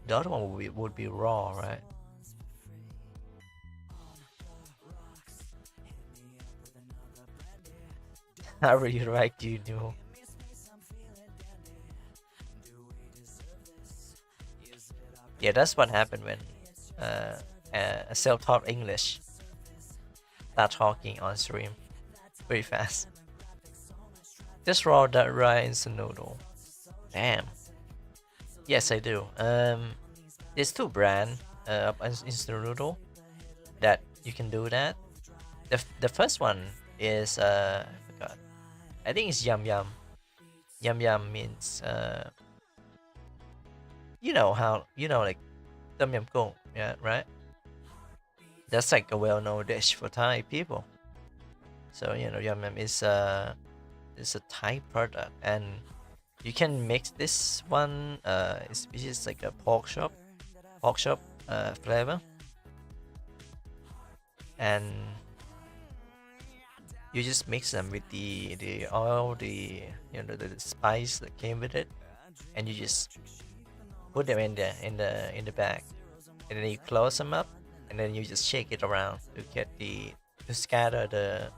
[SPEAKER 1] other one would be raw, right? I really like you, know. Yeah, that's what happened when a self-taught English start talking on stream very fast. Just raw that right instant noodle. Damn. Yes, I do. There's two brands of instant noodle that you can do that. The first one is I forgot. I think it's Yum Yum. Yum Yum means you know how like Tom Yum Goong, yeah, right? That's like a well-known dish for Thai people. So Yum Yum is a Thai product, and you can mix this one. It's just like a pork chop flavor, and you just mix them with the oil, the spice that came with it, and you just put them in the bag, and then you close them up, and then you just shake it around to get to scatter the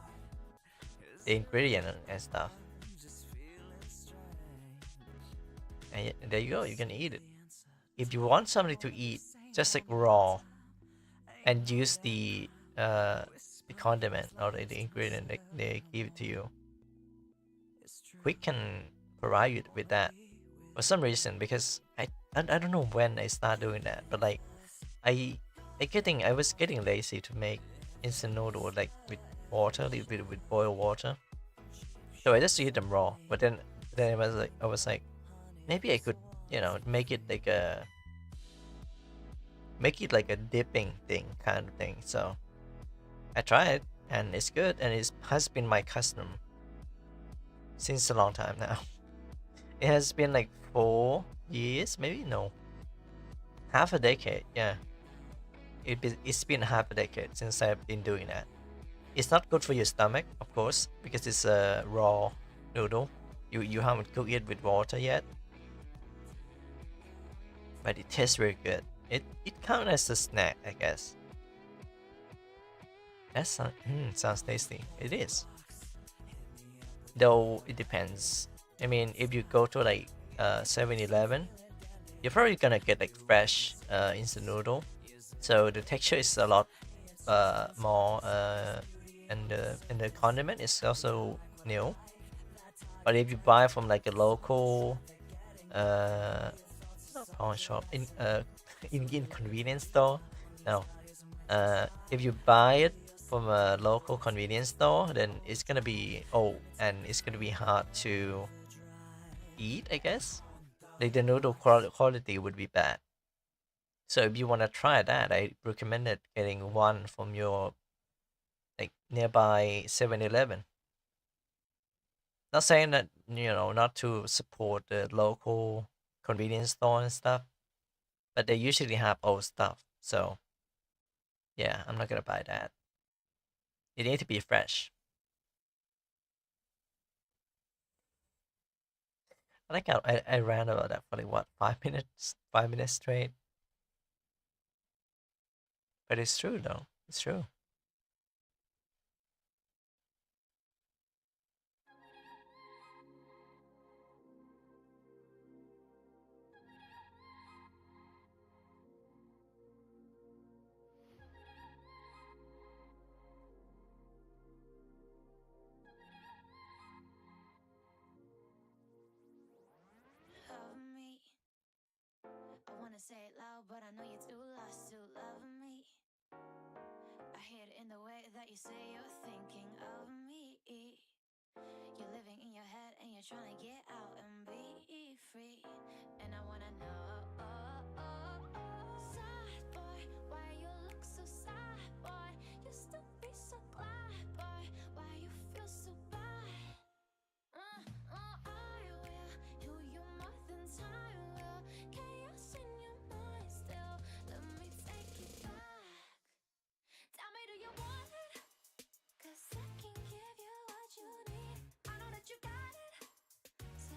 [SPEAKER 1] ingredient and stuff. And there you go, you can eat it. If you want something to eat just like raw and use the condiment or the ingredient that they give it to you, we can provide you with that for some reason, because I don't know when I start doing that, but like I was getting lazy to make instant noodle like with water, with boiled water, so I just eat them raw. But then I was like maybe I could make it like a dipping thing kind of thing. So I tried, and it's good, and it has been my custom since a long time now. It has been like 4 years, maybe, no, half a decade. Yeah, it's been half a decade since I've been doing that. It's not good for your stomach, of course, because it's a raw noodle. You haven't cooked it with water yet, but it tastes very good. It counts as a snack, I guess. That sounds tasty. It is. Though it depends. I mean, if you go to like 7-Eleven, you're probably gonna get like fresh instant noodle, so the texture is a lot more, and the condiment is also new. But if you buy from like a local pawn shop, in convenience store, no, if you buy it from a local convenience store, then it's gonna be old and it's gonna be hard to eat, I guess. Like the noodle quality would be bad. So if you want to try that, I recommend getting one from your like nearby 7-Eleven. Not saying that not to support the local convenience store and stuff, but they usually have old stuff. So yeah, I'm not gonna buy that. It need to be fresh. I think I ran about that for like what, 5 minutes, 5 minutes straight. But it's true though. It's true.
[SPEAKER 2] Love me. I wanna say it loud, but I know you're too lost to love me. I hear it in the way that you say you're thinking of me. You're living in your head and you're trying to get out and be free. And I wanna know, sad boy, why you look so sad, boy? Used to be so glad, boy. Why you feel so bad? I will heal you more than time will. Chaos in your mind still. Let me take you back. Tell me, do you want it? 'Cause I can give you what you need. I know that you got it. So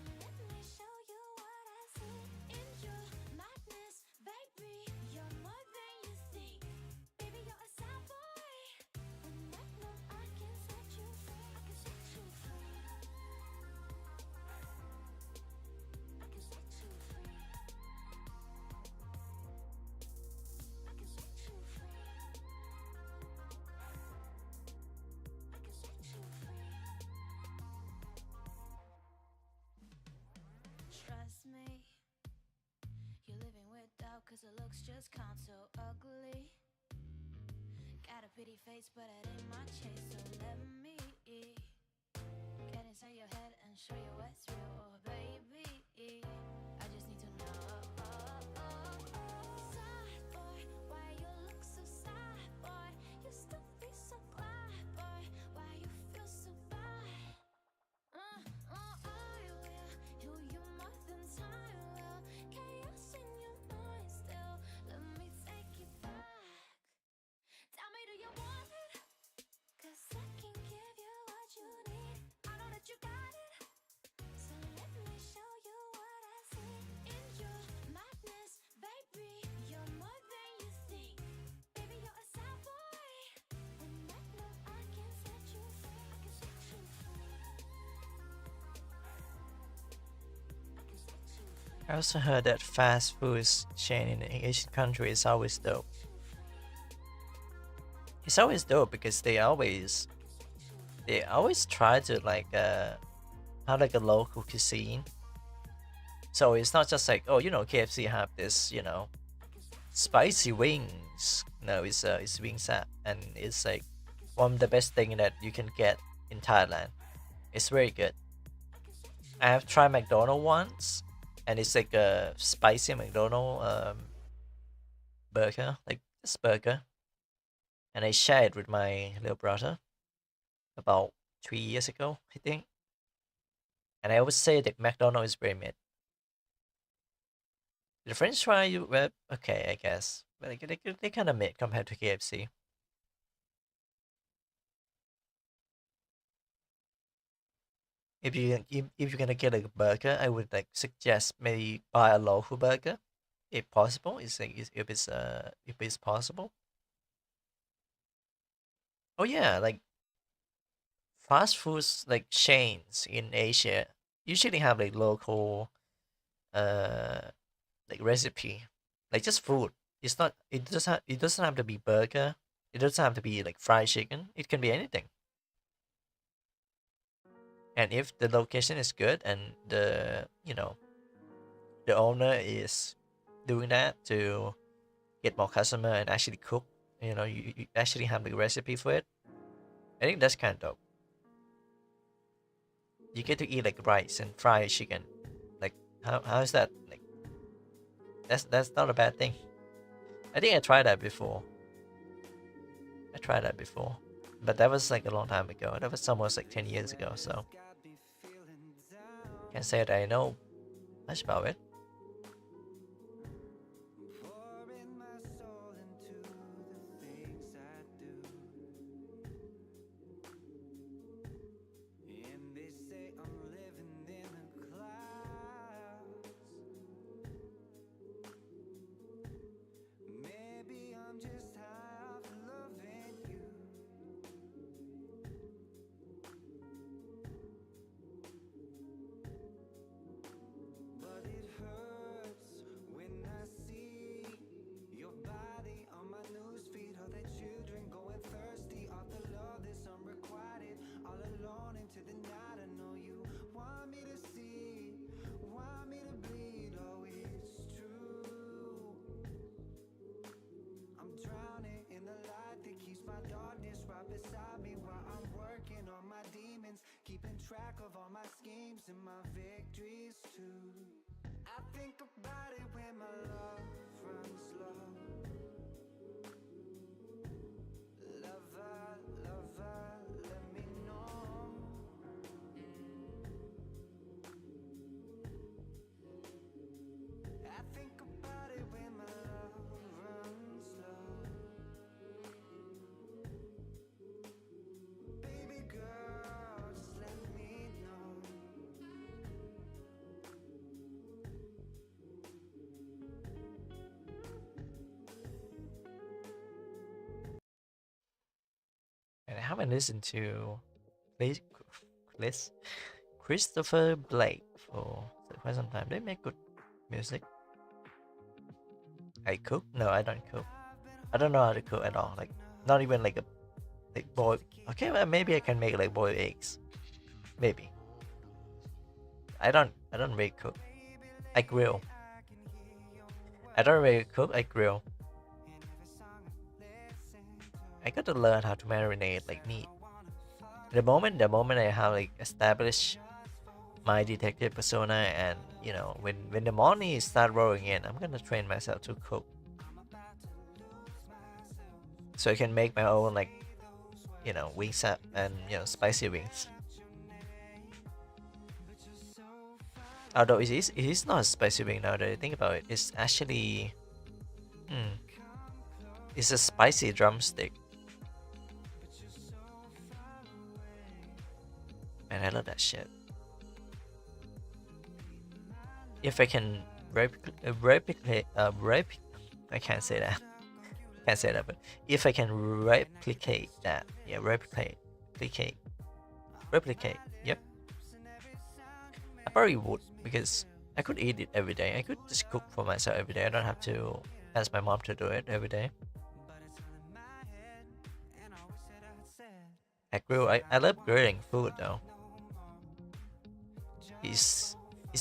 [SPEAKER 2] cause her looks just count so ugly. Got a pretty face, but it ain't my chase, so let me get inside your head and show you what's real, oh baby. I just need to know. Sad boy, why you look so sad, boy? You still feel so bad, boy. Why you feel so bad? I will heal you more than time will. Chaos in your mind still. Let me take you back. Tell me, do you want it? Cause I can give you what you need. I know that you got it. So let me show you what I see in your madness, baby. You're more than you think. Baby, you're a sad boy. And I know I can set you free. I can set you free. I can set you free.
[SPEAKER 1] I also heard that fast food chain in Asian country is always dope. It's always dope because they always try to like have like a local cuisine. So it's not just like, oh, you know, KFC have this, you know, spicy wings. No, it's wings app, and it's like one of the best thing that you can get in Thailand. It's very good. I have tried McDonald's once, and it's like a spicy McDonald's burger, like this burger. And I shared it with my little brother about 3 years ago, I think. And I would say that McDonald's is very mid. The French fry, well, okay, I guess, but they kind of mid compared to KFC. If you're gonna get like a burger, I would like suggest maybe buy a local burger, if possible. If it's possible. Oh yeah, like fast foods like chains in Asia usually have like local like recipe, like just food. It doesn't have to be burger. It doesn't have to be like fried chicken. It can be anything. And if the location is good and the the owner is doing that to get more customer and actually cook, you actually have the recipe for it, I think that's kind of dope. You get to eat like rice and fried chicken. Like how is that? Like that's not a bad thing. I think I tried that before. But that was like a long time ago. That was almost like 10 years ago, so can't say that I know much about it.
[SPEAKER 10] Track of all my schemes and my victories too. I think about it when my love runs low. Lover, let me know. I think about it when my love runs low. Baby girl, just let me know.
[SPEAKER 1] And I haven't listened to Christopher Blake for quite some time. They make good music. I cook? No, I don't cook. I don't know how to cook at all. Like not even like a boiled. Okay, well, maybe I can make like boiled eggs. Maybe. I don't really cook. I grill. I don't really cook, I grill. I got to learn how to marinate like meat. The moment I have like established my detective persona, and you know, when the money start rolling in, I'm gonna train myself to cook, so I can make my own, like, you know, wings up and, you know, spicy wings. Although it is not a spicy wing now that I think about it. It's actually, it's a spicy drumstick. Man, I love that shit. If I can replicate, I can't say that. Can't say that, but if I can replicate that, yeah, replicate. Yep. I probably would, because I could eat it every day. I could just cook for myself every day. I don't have to ask my mom to do it every day. I love grilling food though. It's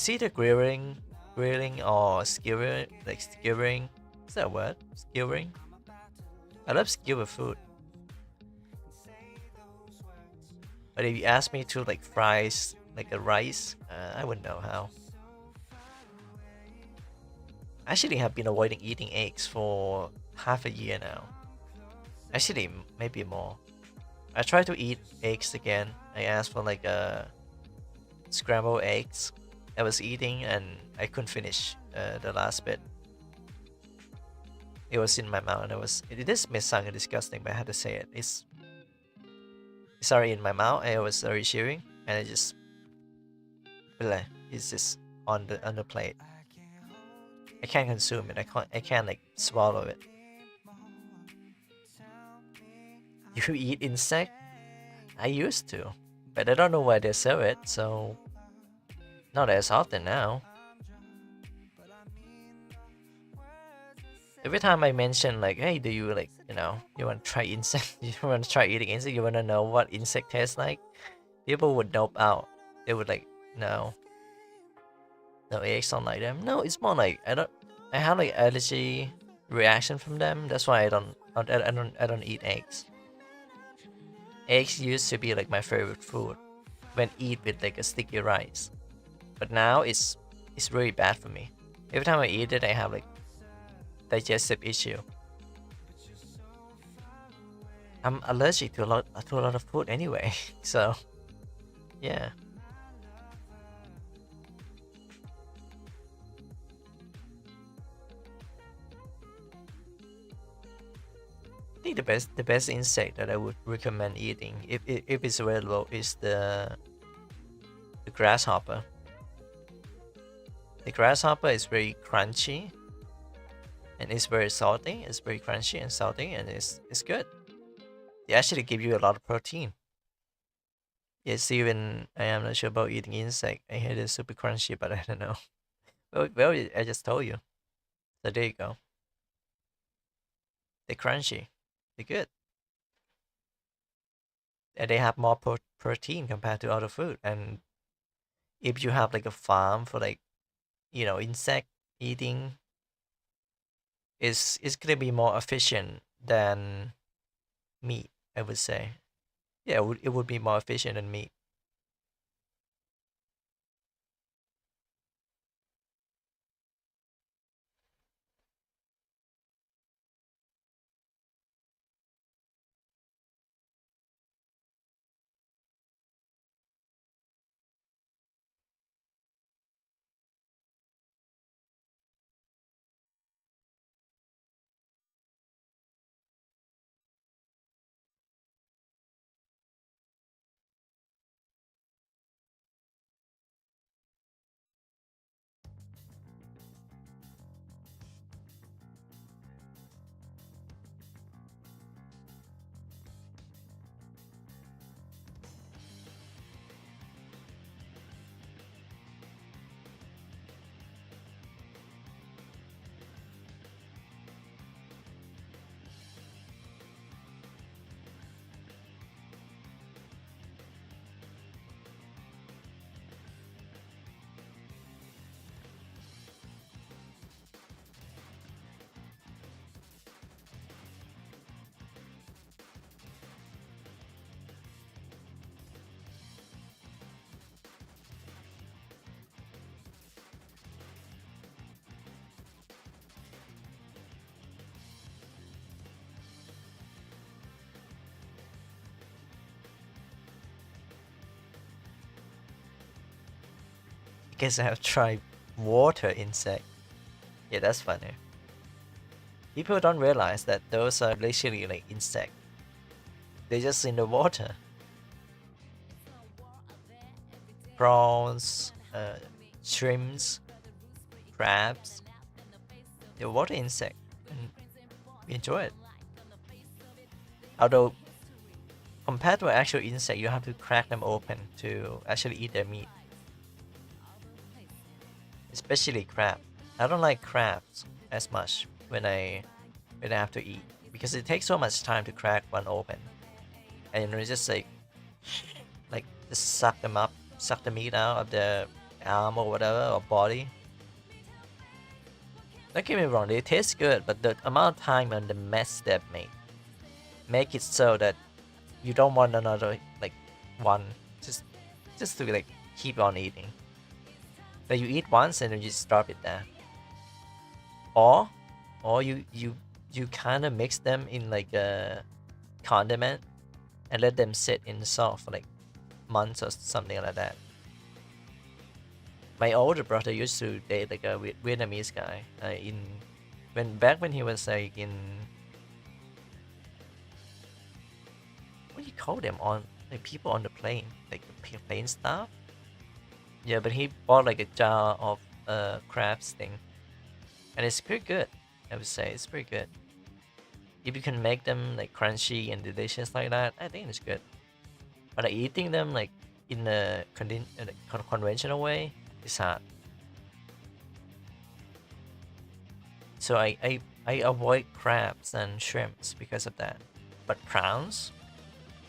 [SPEAKER 1] either grilling or skewering, like skewering. Is that a word? Skewering? I love skewer food. But if you ask me to like fry like a rice, I wouldn't know how. I actually have been avoiding eating eggs for half a year now. Actually, maybe more. I tried to eat eggs again. I asked for like scrambled eggs. I was eating and I couldn't finish the last bit. It was in my mouth and it is sound disgusting, but I had to say it. It's already in my mouth. I was already chewing and I just, it's just on the plate. I can't consume it. I can't like swallow it. You eat insect? I used to, but I don't know why they sell it, so not as often now. Every time I mention like, hey, do you like, you know, you want to try insect? You want to try eating insect? You want to know what insect tastes like? People would nope out. They would like, no, eggs don't like them. No, it's more like I have like allergy reaction from them. That's why I don't eat eggs. Eggs used to be like my favorite food when eat with like a sticky rice, but now it's really bad for me. Every time I eat it, I have like digestive issue. I'm allergic to a lot of food anyway, so yeah. I think the best insect that I would recommend eating, if it's available, is the grasshopper. The grasshopper is very crunchy and it's very salty. It's very crunchy and salty, and it's good. They actually give you a lot of protein. Yes, even I am not sure about eating insect. I hear it's super crunchy, but I don't know. Well, I just told you. So there you go. They're crunchy. They're good. And they have more protein compared to other food. And if you have like a farm for like, you know, insect eating, it's gonna be more efficient than meat, I would say. Yeah, it would be more efficient than meat. guess I have tried water insect. Yeah, that's funny. People don't realize that those are literally like insect. They're just in the water. Prawns, shrimps, crabs. They're water insect, and we enjoy it. Although, compared to an actual insect, you have to crack them open to actually eat their meat. Especially crab. I don't like crabs as much when I have to eat because it takes so much time to crack one open, and you know, just like just suck them up, suck the meat out of the arm or whatever or body. Don't get me wrong, they taste good, but the amount of time and the mess they've made make it so that you don't want another like one just to like keep on eating. But you eat once and then you just drop it there. Or you kind of mix them in like a condiment and let them sit in the salt for like months or something like that. My older brother used to date like a Vietnamese guy back when he was like in, what do you call them, on like people on the plane, like the plane staff. Yeah, but he bought like a jar of crabs thing, and it's pretty good. I would say it's pretty good. If you can make them like crunchy and delicious like that, I think it's good. But like, eating them like in a conventional way is hard. So I avoid crabs and shrimps because of that. But prawns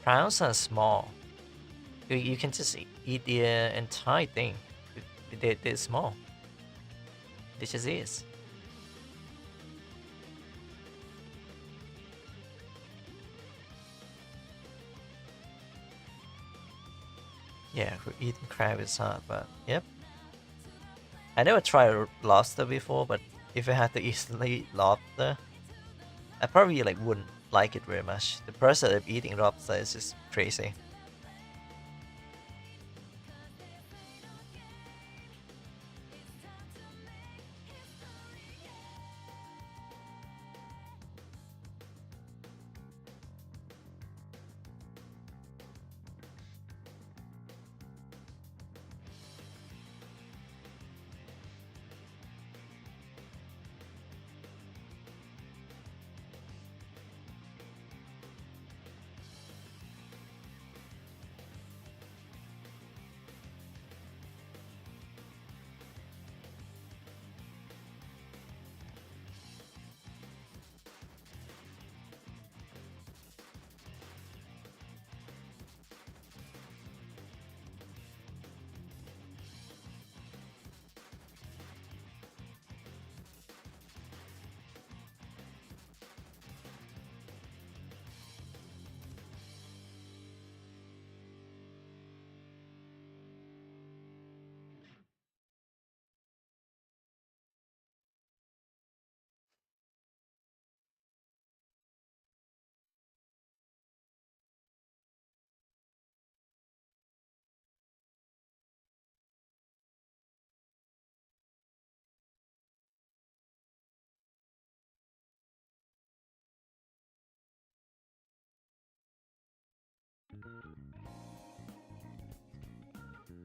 [SPEAKER 1] are small. You can just eat the entire thing. They're small. This just is. Yeah, eating crab is hard, but yep. I never tried lobster before, but if I had to eat lobster, I probably like wouldn't like it very much. The process of eating lobster is just crazy.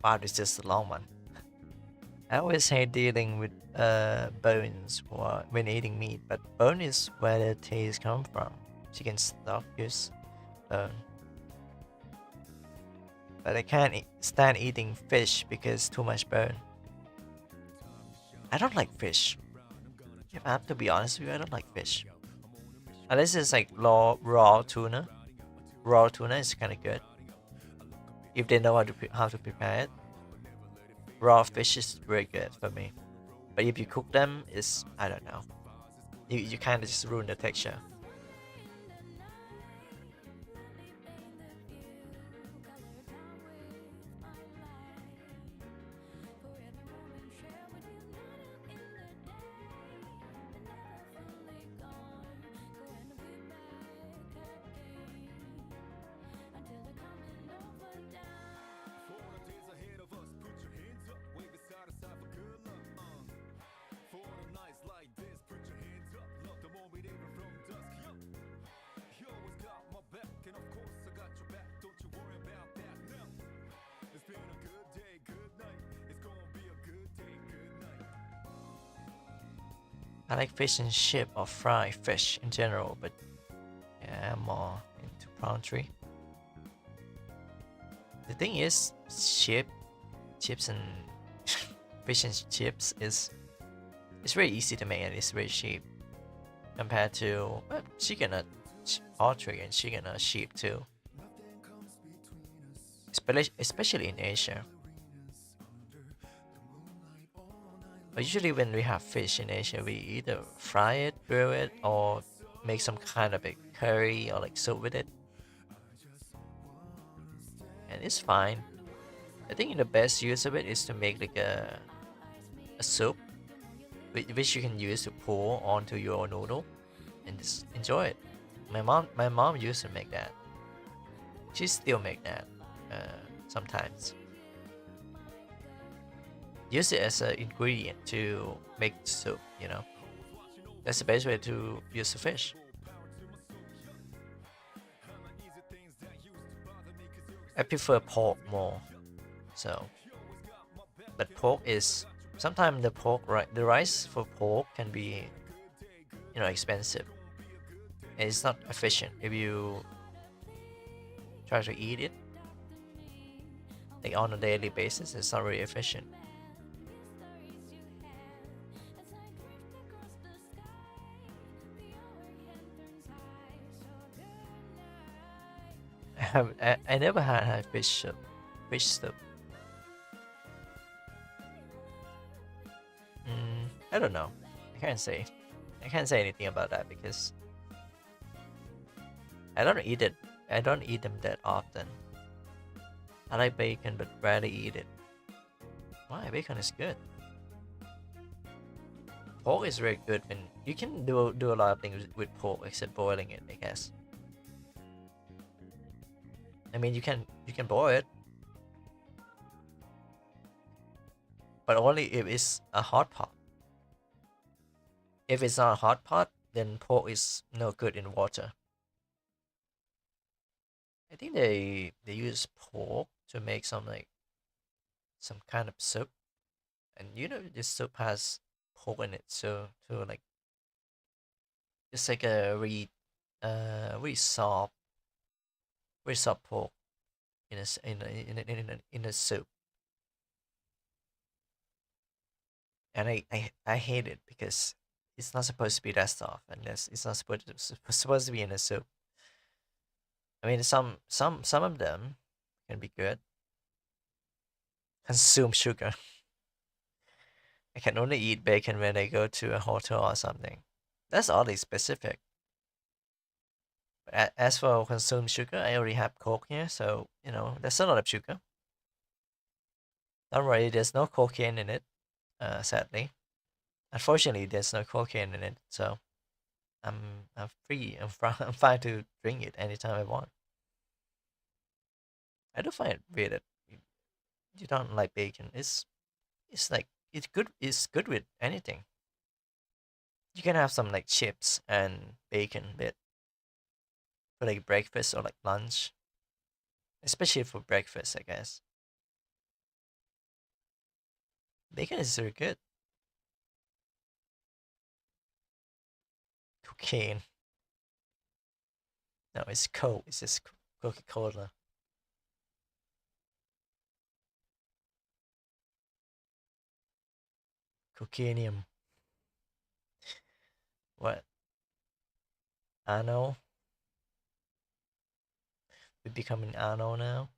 [SPEAKER 1] Wow, this is just a long one. I always hate dealing with bones when eating meat, but bone is where the taste comes from. Chicken stock use bone. But I can't stand eating fish because too much bone. I don't like fish. If I have to be honest with you, I don't like fish. Unless it's like raw tuna. Raw tuna is kind of good if they know how to prepare it. Raw fish is very good for me. But if you cook them, it's, I don't know. You kind of just ruin the texture. I like fish and chip or fried fish in general, but yeah, I'm more into poultry. The thing is, chips and fish and chips is it's very easy to make and it's very cheap compared to chicken or poultry and chicken or sheep too. Especially in Asia. But usually when we have fish in Asia, we either fry it, grill it, or make some kind of a curry or like soup with it. And it's fine. I think the best use of it is to make like a soup, which you can use to pour onto your noodle and just enjoy it. My mom used to make that. She still make that sometimes. Use it as an ingredient to make soup, you know. That's the best way to use the fish. I prefer pork more, so. But pork is sometimes the rice for pork can be, you know, expensive. And it's not efficient if you try to eat it like on a daily basis. It's not really efficient. I never had fish soup. Fish soup. I don't know. I can't say. I can't say anything about that because I don't eat it. I don't eat them that often. I like bacon, but rarely eat it. Why? Bacon is good. Pork is very good when you can do a lot of things with pork except boiling it, I guess. I mean, you can boil it, but only if it's a hot pot. If it's not a hot pot, then pork is no good in water. I think they use pork to make some kind of soup, and you know this soup has pork in it, so like it's like a really soft pork in a soup, and I hate it because it's not supposed to be that soft, and it's not supposed to be in a soup. I mean, some of them can be good. Consume sugar. I can only eat bacon when I go to a hotel or something. That's oddly specific. But as for consume sugar, I already have Coke here, so you know there's a lot of sugar. Don't worry, there's no cocaine in it. Sadly, unfortunately, there's no cocaine in it, so I'm free. I'm fine to drink it anytime I want. I do find it weird that you don't like bacon. It's like it's good. It's good with anything. You can have some like chips and bacon bit for like breakfast or like lunch, especially for breakfast, I guess. Bacon is very good. Cocaine. No, it's Coke. It's just Coca Cola. Cocainium. What? Ano? We becoming Ano now?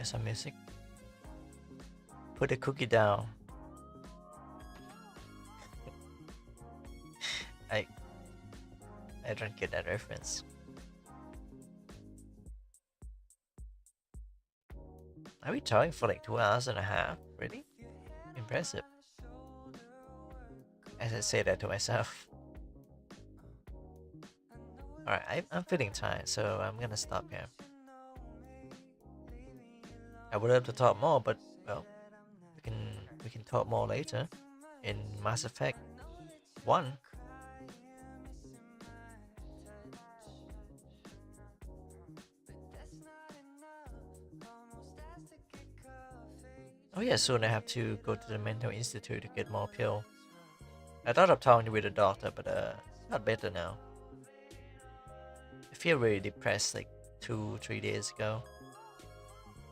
[SPEAKER 1] There's some music. Put the cookie down. I don't get that reference. Are we talking for like 2.5 hours? Really? Impressive. As I say that to myself. Alright, I'm feeling tired, so I'm gonna stop here. I would love to talk more, but well, we can talk more later in Mass Effect 1. Oh yeah, soon I have to go to the mental institute to get more pill. I thought of talking with the doctor, but not better now. I feel really depressed like 2-3 days ago.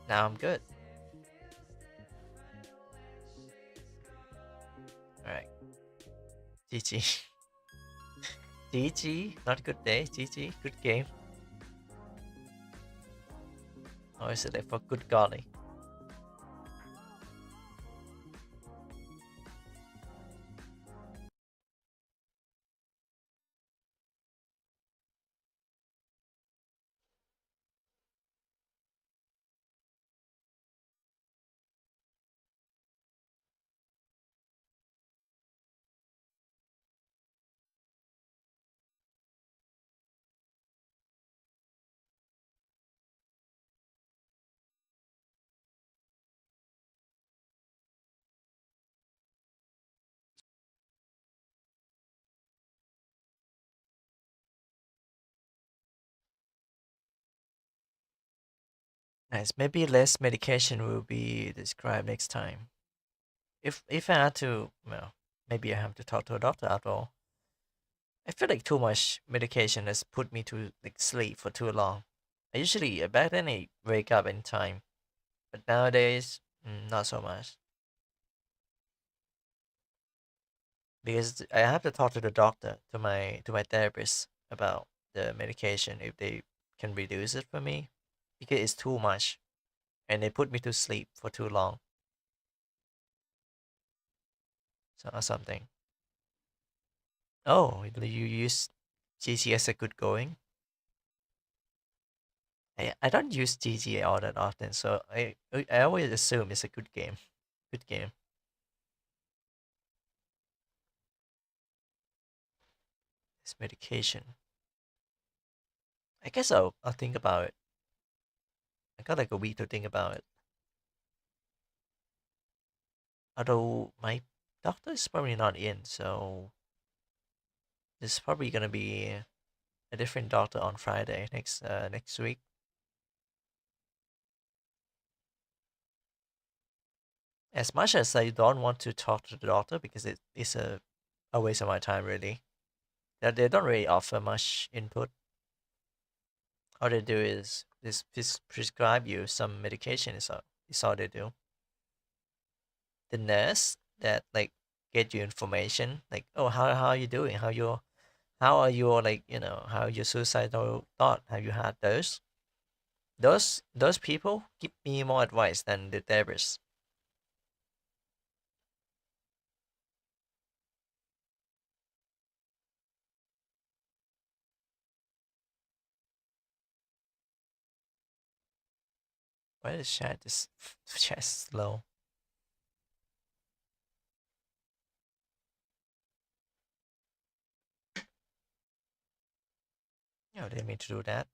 [SPEAKER 1] Now I'm good. Alright. GG. GG, not good day. GG, good game. Or is it like for good golly? Nice. Maybe less medication will be described next time. If I had to, well, maybe I have to talk to a doctor after all. I feel like too much medication has put me to like sleep for too long. I usually back then I wake up in time, but nowadays not so much. Because I have to talk to the doctor, to my therapist about the medication if they can reduce it for me, because it's too much, and they put me to sleep for too long. So or something. Oh, you use GG as a good going? I don't use GG all that often, so I always assume it's a good game. Good game. This medication. I guess I'll think about it. I got like a week to think about it. Although my doctor is probably not in, so there's probably gonna be a different doctor on Friday next week. As much as I don't want to talk to the doctor because it's a waste of my time really. They don't really offer much input. All they do is prescribe you some medication. Is all they do. The nurse that like get you information like, oh, how are you doing? How are your like, how your suicidal thought? Have you had those? Those people give me more advice than the therapist. Why is chat slow? No, didn't mean to do that.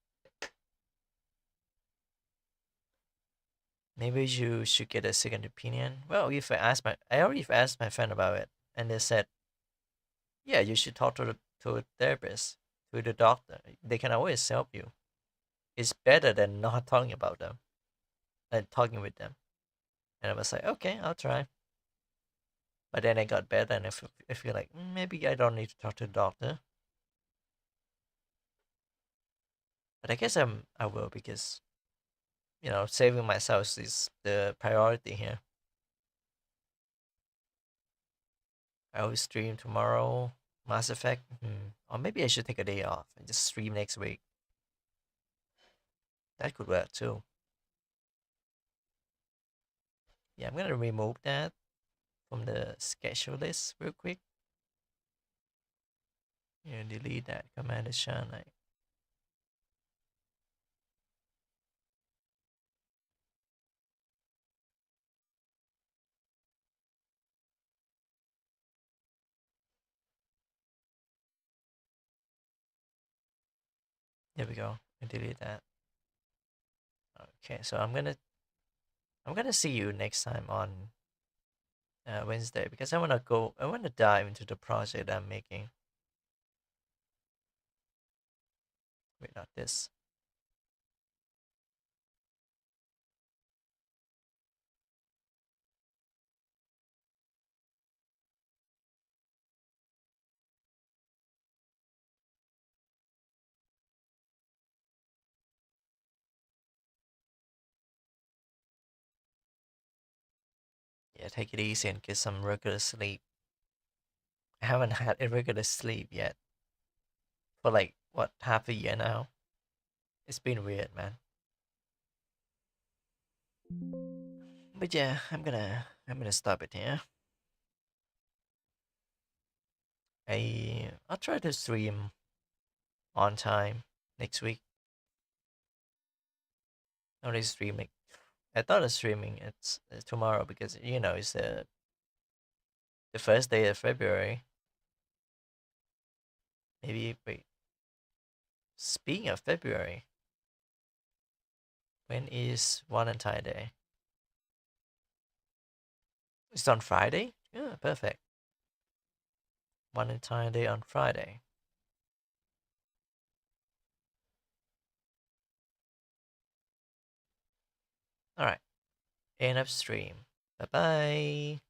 [SPEAKER 1] Maybe you should get a second opinion. Well, I already asked my friend about it, and they said, yeah, you should talk to a therapist, to the doctor. They can always help you. It's better than not talking about them, and talking with them. And I was like, okay, I'll try. But then I got better, and I feel like maybe I don't need to talk to the doctor. But I guess I will because, saving myself is the priority here. I will stream tomorrow, Mass Effect. Or maybe I should take a day off and just stream next week. That could work too. Yeah, I'm gonna remove that from the schedule list real quick. Yeah, delete that command Shana. There we go. I delete that. Okay, so I'm gonna see you next time on Wednesday because I wanna dive into the project I'm making. Wait, not this. Yeah, take it easy and get some regular sleep. I haven't had a regular sleep yet for like what, half a year now. It's been weird, man. But yeah, I'm gonna stop it here. I'll try to stream on time next week. Only streaming. I thought of streaming it's tomorrow because it's the first day of February. Maybe wait. Speaking of February, when is Valentine Day? It's on Friday? Yeah, perfect. Valentine Day on Friday. Alright. End of stream. Bye bye.